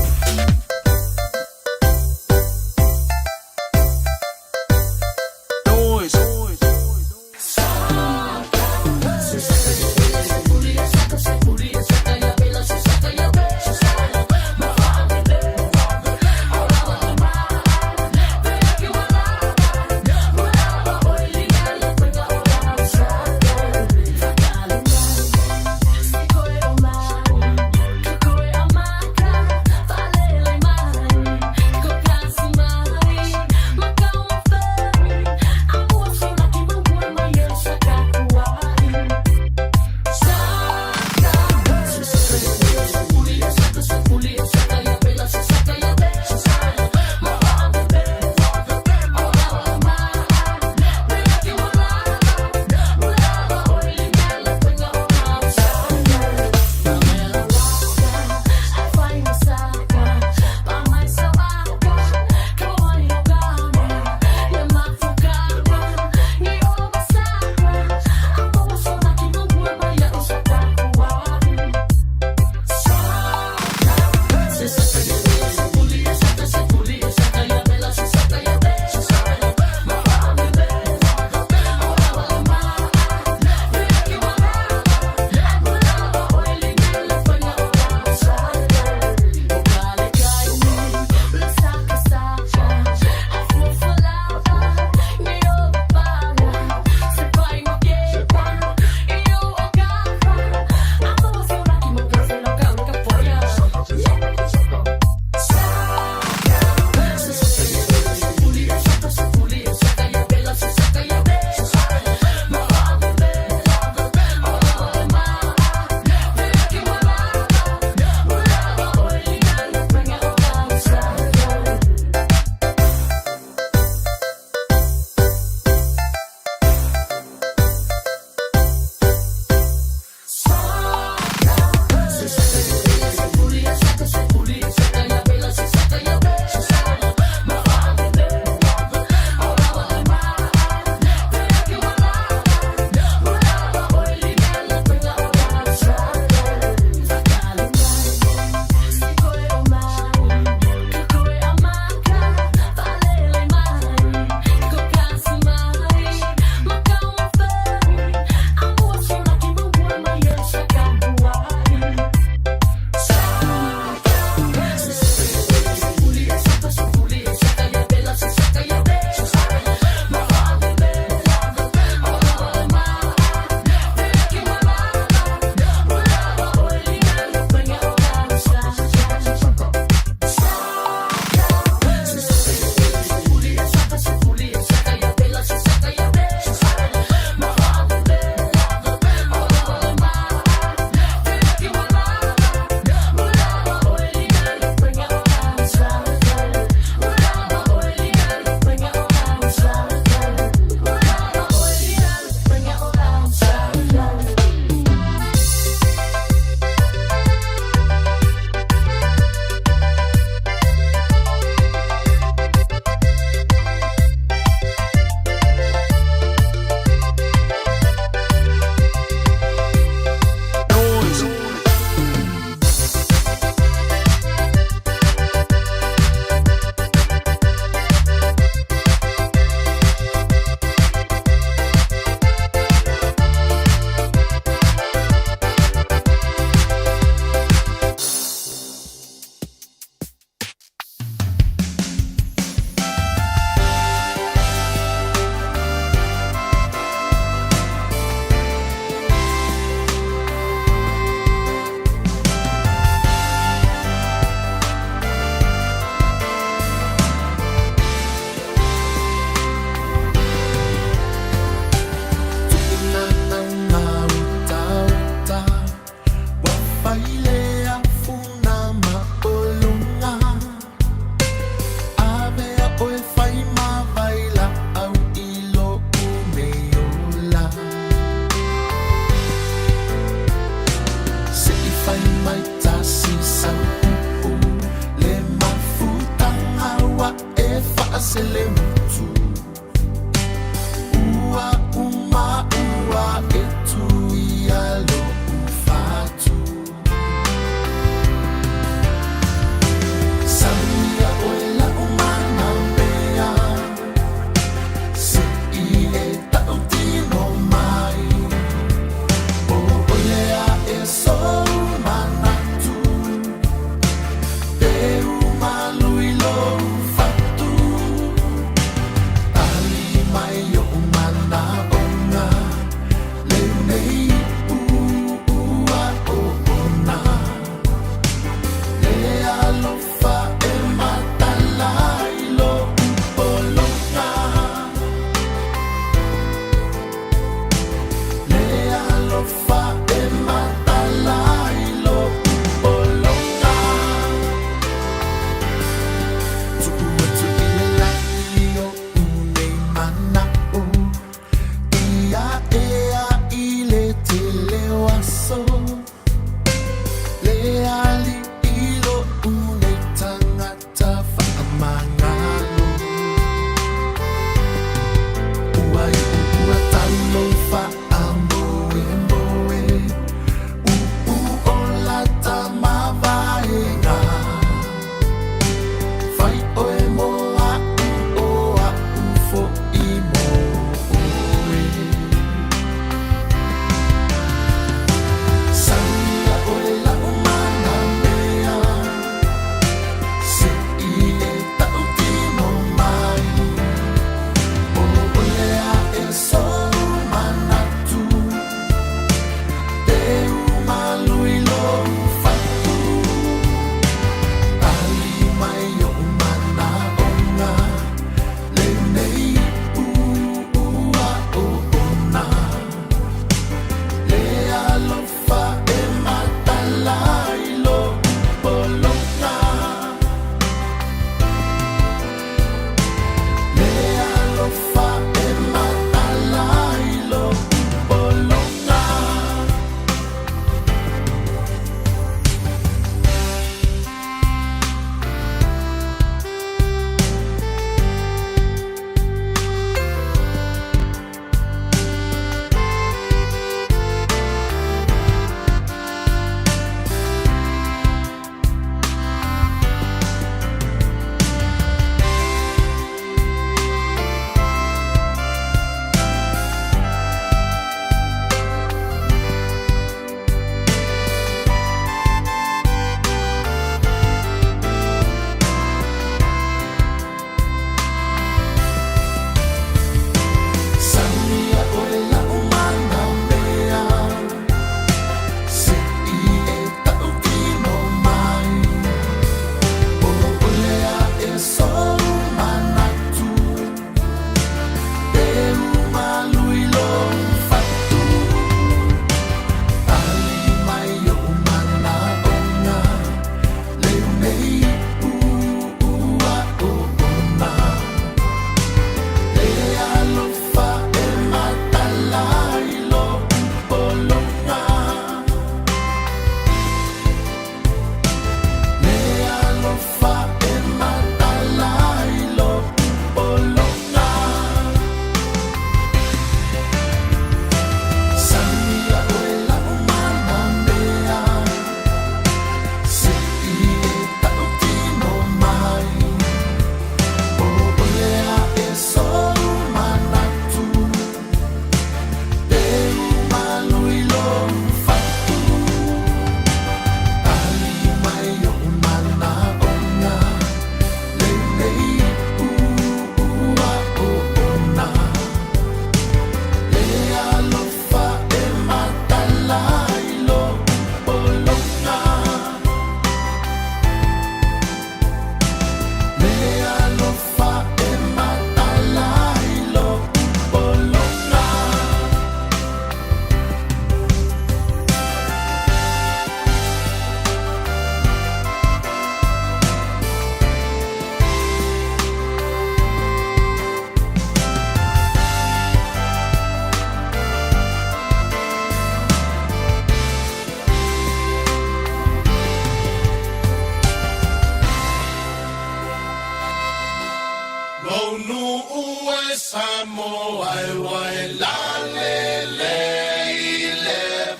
Lonu ue Samoa wai la le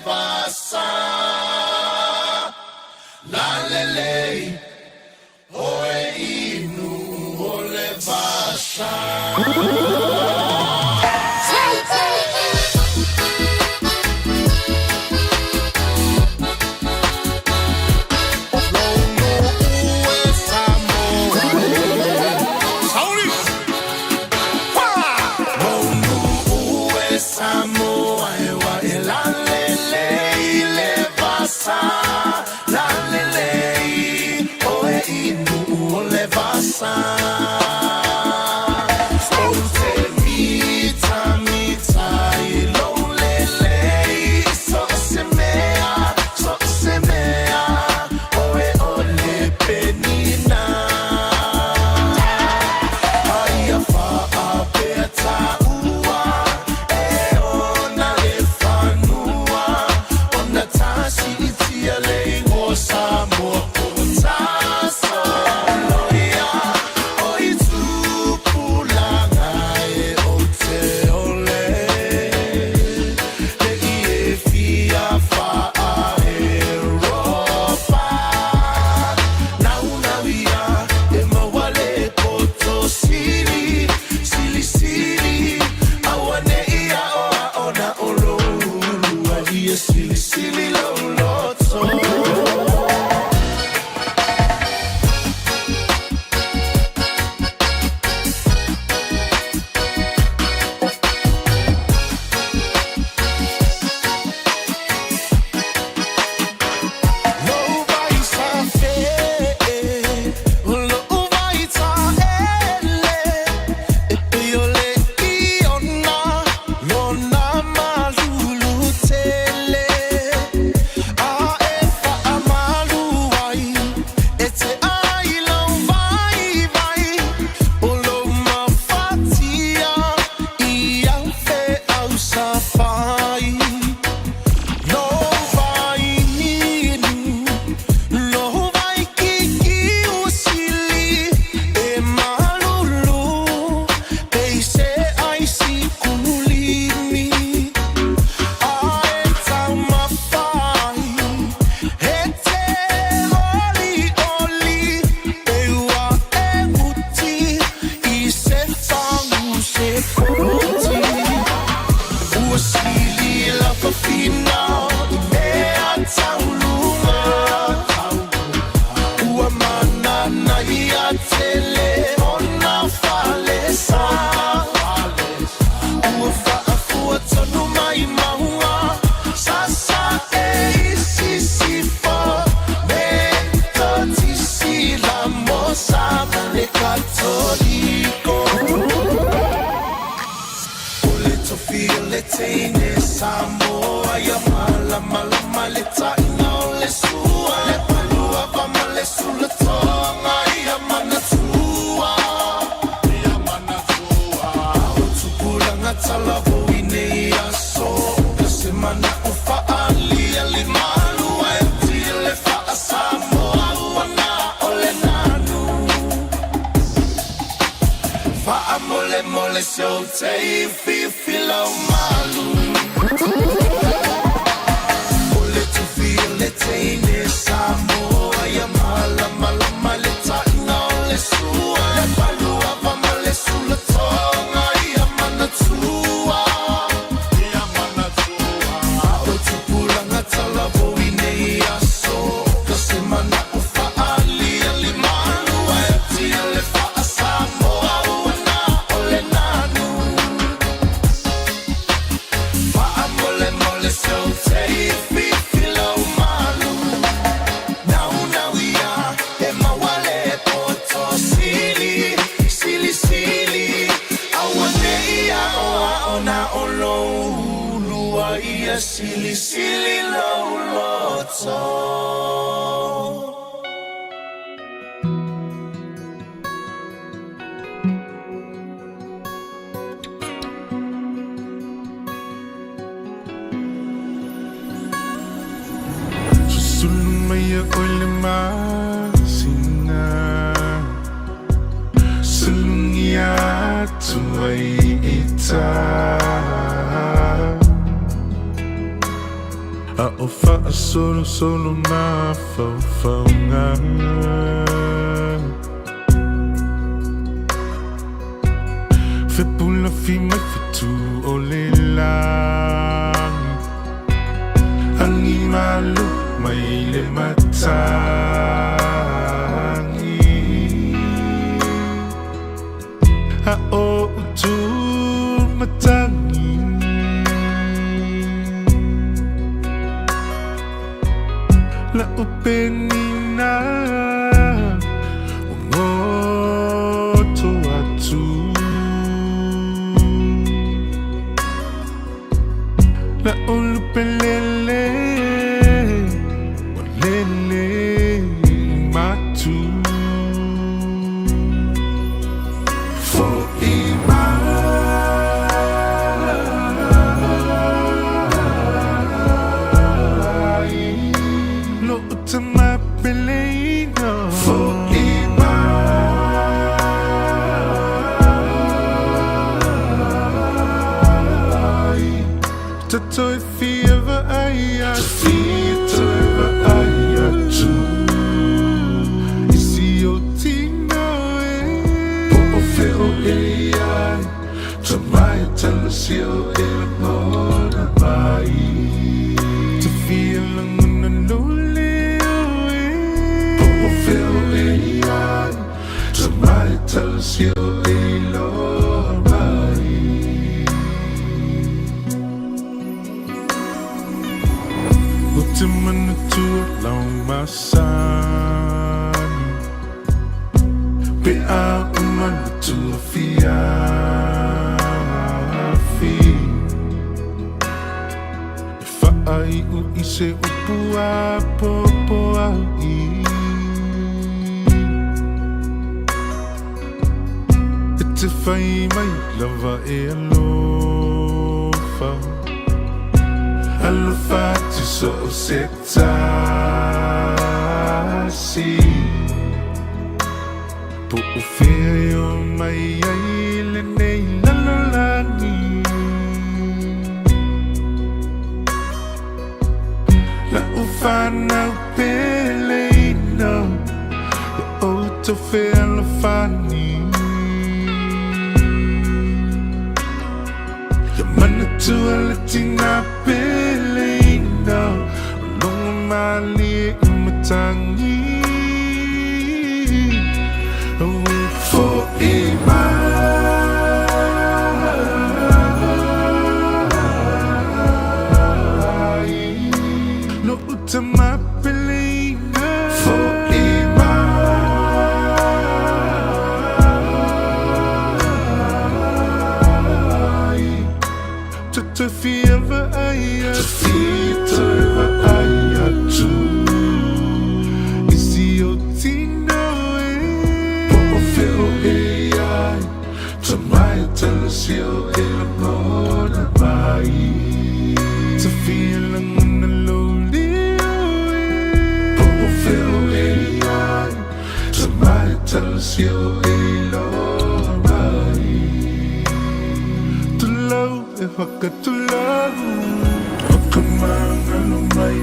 vasa la le oe inu o le vasa. Samoa ya mala mala maleta ina le sua le palua va male sulla tonga ya manatua o tupula ngatala voine ya so semana ufa ali ali malu e tile fa Samoa wana ole nanu fa amole mole so te filo malu. Ole tu feel it in Samoa ya mala mala maleta ina le sua le palua va male sulla tonga ya manatua o tu pula ngatala voine ya so kasemana ufa ali ali malu e tile fa Samoa wana ole nanu fa amole mole so te filo malu now ya e mawale poto sili awane ya ona olo lua ia sili lo loto. Sulumaya olema sina sulungia tuai ita a o wha solo solo na whauwhaunga Whipula fi mai whitu o le langi Angi malu mai le matangi A o utu matangi La upenina o ngoto atu La ulupelele o lele matu For ima Lo utama pelena For ima Tatoi fieva aya Tatoi aya tu Isi o tino e Po o feo e ai Tamai tala sio e la mona mai Te fia languna lule o e Po o feo e ai Tamai tala sio e lo mai Te mana tua lau masani Pe a umana tua fiafi E whaai u i se upua popo au i E te whai mai lava e alofa Alofa tu so sektasi Po o feo mai ai le nei lalolani La ufana peleino La auto fea alofani Ya mana tua latina peleino Long mali umatangi For ima Lo utama pelena For ima Te fieva aya Te fieva aya tu Isi o tino e Po o feo e ai Tamai tala sio e la mona mai Te fia languna loli o e Po o feo e ai Tamai tala sio e lo mai Tulau e whakatulau Whakamanga no mai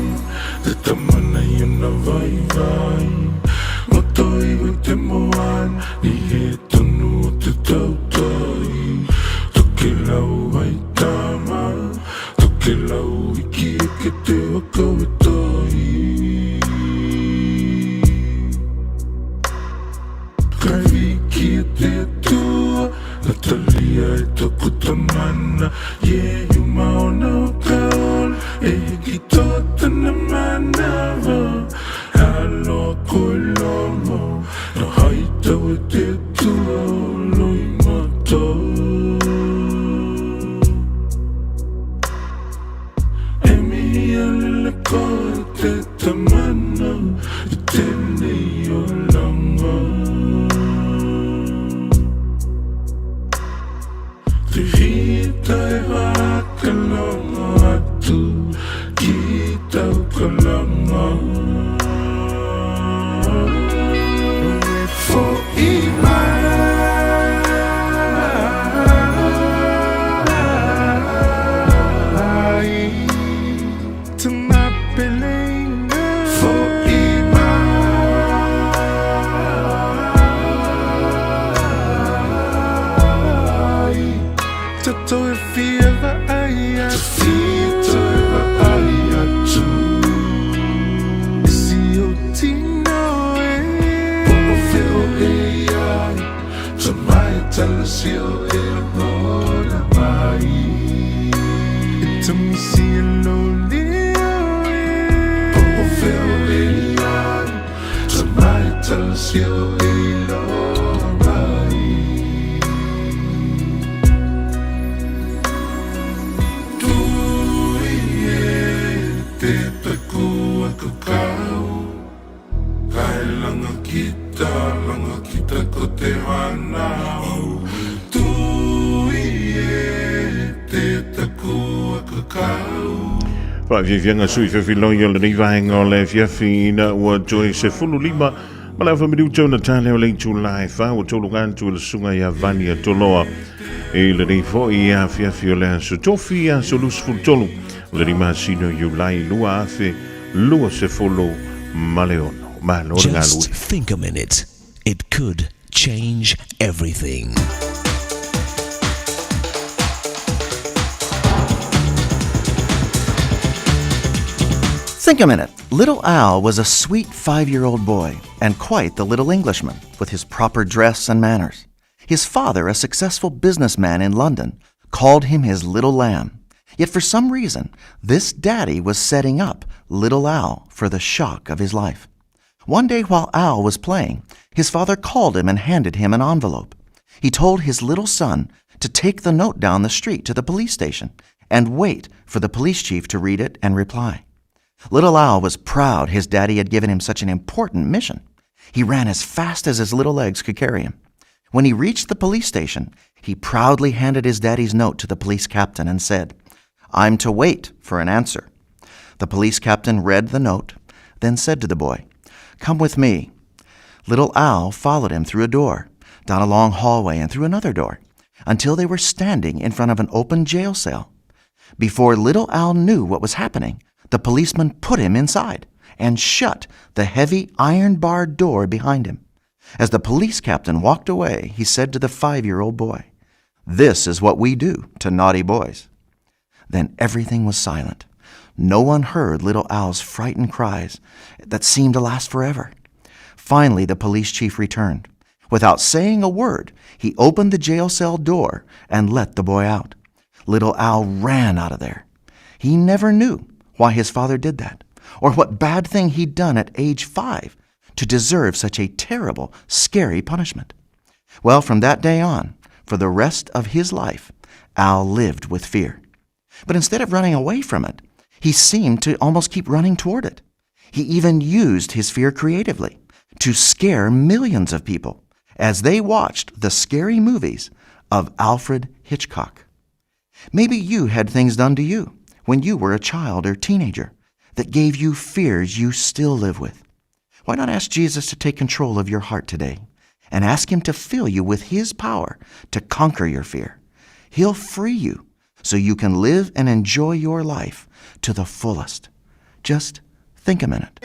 Te tamana i ana vai vai Matoi o te moan Ni he tonu o te tautai Toke lau ai tama Toke lau i ki e ke te wakau e tai Kai ki e te atua La talia e toku tamana Yeah, you maona o kaol E ki tōtana manawa Halo koe lomo No haitau e te atua o loi matou E mihi alele koe te tamana I tēnei o langa Te hita e waka longa atu Ki tau kalanga For ima talasio e lola mai. It's a missy lonely Popo feo e lian Samai talasio e lola mai. Tui e te takua kakau Kai langa kita ko te hanau. Tui e te takua kakau. Whaafianga sui whiwhiloi o le rivahenga o le whiawhina ua joe se fulu lima ma le whamiriu tau na tāne o le itu lai wha o tolu ngantu le sunga ia vani a toloa e le rifo i a whiawhi o le aso tofi a so lusful tolu le rima sino iu lai lua afe lua se fulu ma le ono. Just think a minute. It could change everything. Think a minute. Little Al was a sweet 5-year-old boy and quite the little Englishman with his proper dress and manners. His father, a successful businessman in London, called him his little lamb. Yet for some reason, this daddy was setting up little Al for the shock of his life. One day while Al was playing, his father called him and handed him an envelope. He told his little son to take the note down the street to the police station and wait for the police chief to read it and reply. Little Al was proud his daddy had given him such an important mission. He ran as fast as his little legs could carry him. When he reached the police station, he proudly handed his daddy's note to the police captain and said, "I'm to wait for an answer." The police captain read the note, then said to the boy, "Come with me." Little Al followed him through a door, down a long hallway and through another door, until they were standing in front of an open jail cell. Before little Al knew what was happening, the policeman put him inside and shut the heavy iron-barred door behind him. As the police captain walked away, he said to the 5-year-old boy, "This is what we do to naughty boys." Then everything was silent. No one heard little Al's frightened cries that seemed to last forever. Finally, the police chief returned. Without saying a word, he opened the jail cell door and let the boy out. Little Al ran out of there. He never knew why his father did that, or what bad thing he'd done at age 5 to deserve such a terrible, scary punishment. Well, from that day on, for the rest of his life, Al lived with fear. But instead of running away from it, he seemed to almost keep running toward it. He even used his fear creatively to scare millions of people as they watched the scary movies of Alfred Hitchcock. Maybe you had things done to you when you were a child or teenager that gave you fears you still live with. Why not ask Jesus to take control of your heart today and ask him to fill you with his power to conquer your fear? He'll free you so you can live and enjoy your life to the fullest. Just think a minute.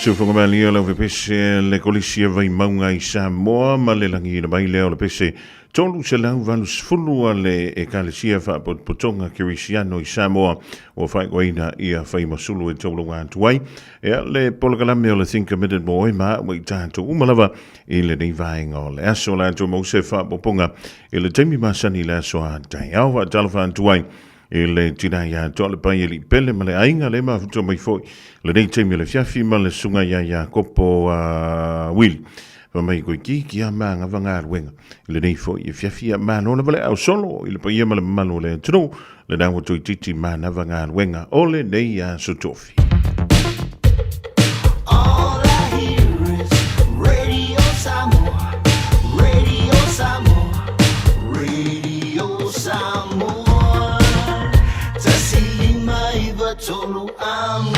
So Fofogamua o le pese le kolisia vai maunga I Samoa ma le langi na mai leo le pese tolu se lau valu sfulu le e kalesia fa potonga kirisiano I Samoa o fai goina ia fai masulu e tolu atuai e le polokalame o le think committed boy ma wai tātou umalava I le nei vaenga o le aso la to mo se fa poponga e le taimi masani le aso a tai au wa talofa atuai e le tina ia to le pai li pele ma le ainga le ma futo mai foi le nei taimi le fiafi ma le sunga ia kopo wili va mai ko ki a manga vanga wenga le nei foi e fiafi ma no le vale au solo le pai ma le mano le tro le na wo titi ma na vanga wenga ole nei a sotofi Solo amo.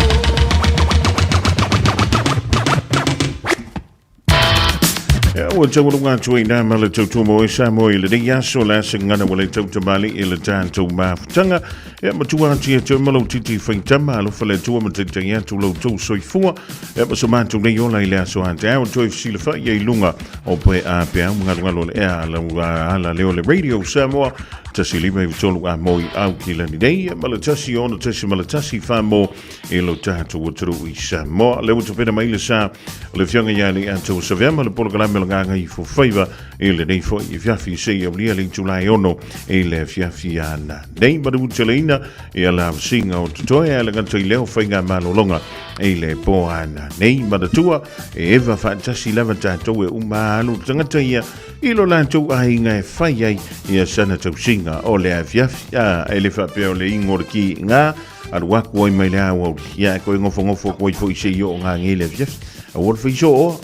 O tau runga tui nā mala tau tumo e Samoa I le rei aso la singana wale tau tamali I le tātou mafutanga e matua tia tau malau titi whaitama alofa le tua matitanga atu lau tau soifua e maso mātou nei ola I le aso ante au toi fsila wha I lunga o poe a pia ngalo le ea ala leo le radio Samoa tasi lima I vitolu a moi au ki lani nei e mala tasi ona tasi mala tasi wha mo e lo tātou aturu I Samoa leo tapena maile sa le fianga iali antou sa vema le polokalame nganga I fofaiva e le nei foi I fiafi se I lia le tulai ono e le fiafi ana nei madu teleina e ala singa o tutoe ala ganto I leo whainga malolonga e le po ana nei madatua e eva fantasi lava tātou e umaalu tangata ia I lo lantou a inga e whai ai ia sana tau singa o le a fiafi e le whapea o le ingor ki ngā aru aku ai mai le Aoauli ia koe ngofo koe foi se I o ngā ngele fiafi a wor fai so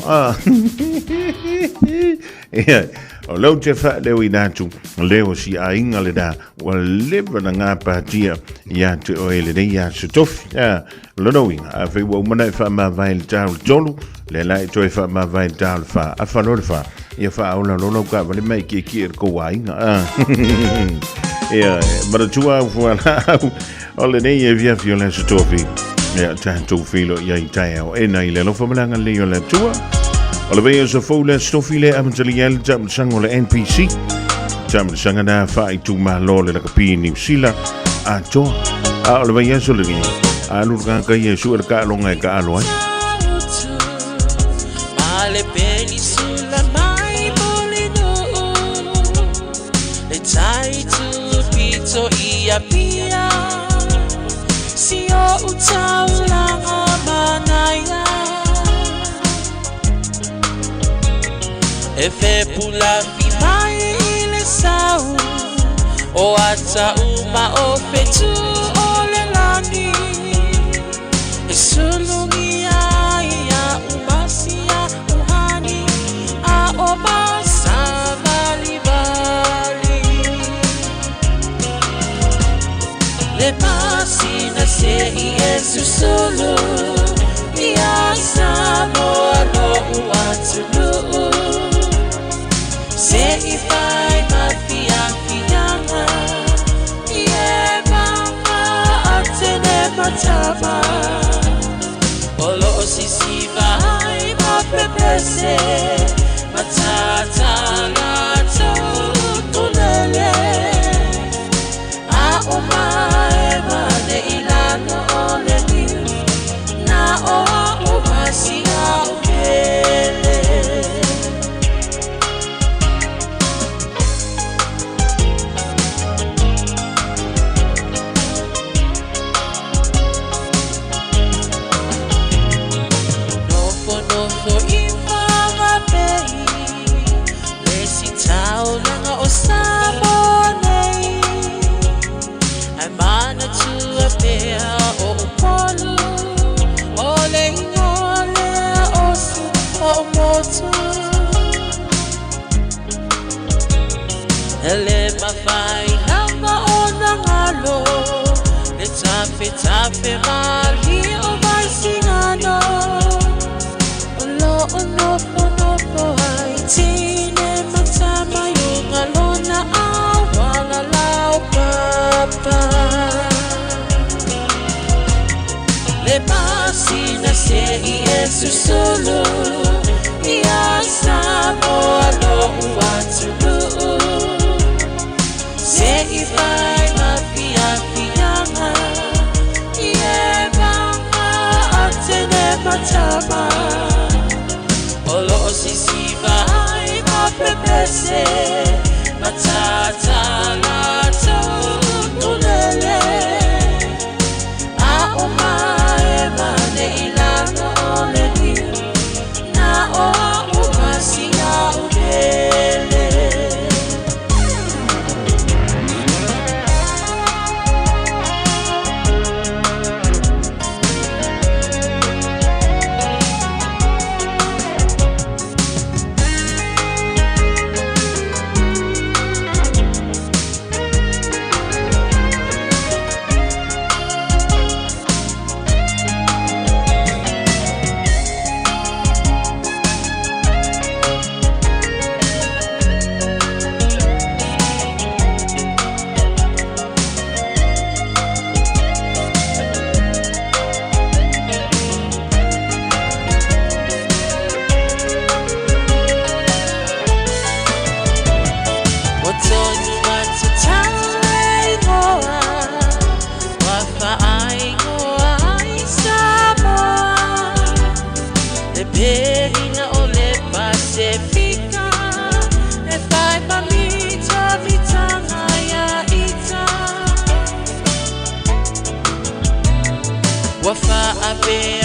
o lau te wha leo I nātu leo si a inga le da wa lewa na ngā pātia ia te o ele nei a se tofi lono inga a whai wa umana e wha ma vai le tāu tolu le lai to e wha ma vai le tāu le wha a whanore wha ia wha aula lono ka wale mai ki e ko a inga ia maratua au fuala o le nei e via le se tofi ia tātou whilo ia I tai au e nei le lofa malanga leo le tua o le vea sa fau le stofi le amatali ele tamasanga o le NPC tamasanga na whai tu malo le lakapi New Zealand a toa a o le vea sa le ni a lurka ka ia su e ka alonga e ka alo ai Male penisula mai molino le tai tu pito ia pia si o utau langa manaya e fe pula fi mai le sau o ata uma o fetu o le lani e sulungi ia umasia uhani a o masa vali vali le masina se Yesu solo ia Samoa no uatulu se I fai mafia fianga ie mama atene matama olo sisi vai mapepese matata lato tulele a omae mane ilano ole ni na o masia ukele Ele mafai hanga ona ngalo le tafe mali o vai singano ono fono ai tine matama yunga lona awala lau papa le sina se Yesu solo ia Samoa lo uatulu se ifai mafia fianga ie banga atene matama olo sisi vai mapepese matata lato nulele a umae mane ilanga oleni na o umasia ubele Wafa abe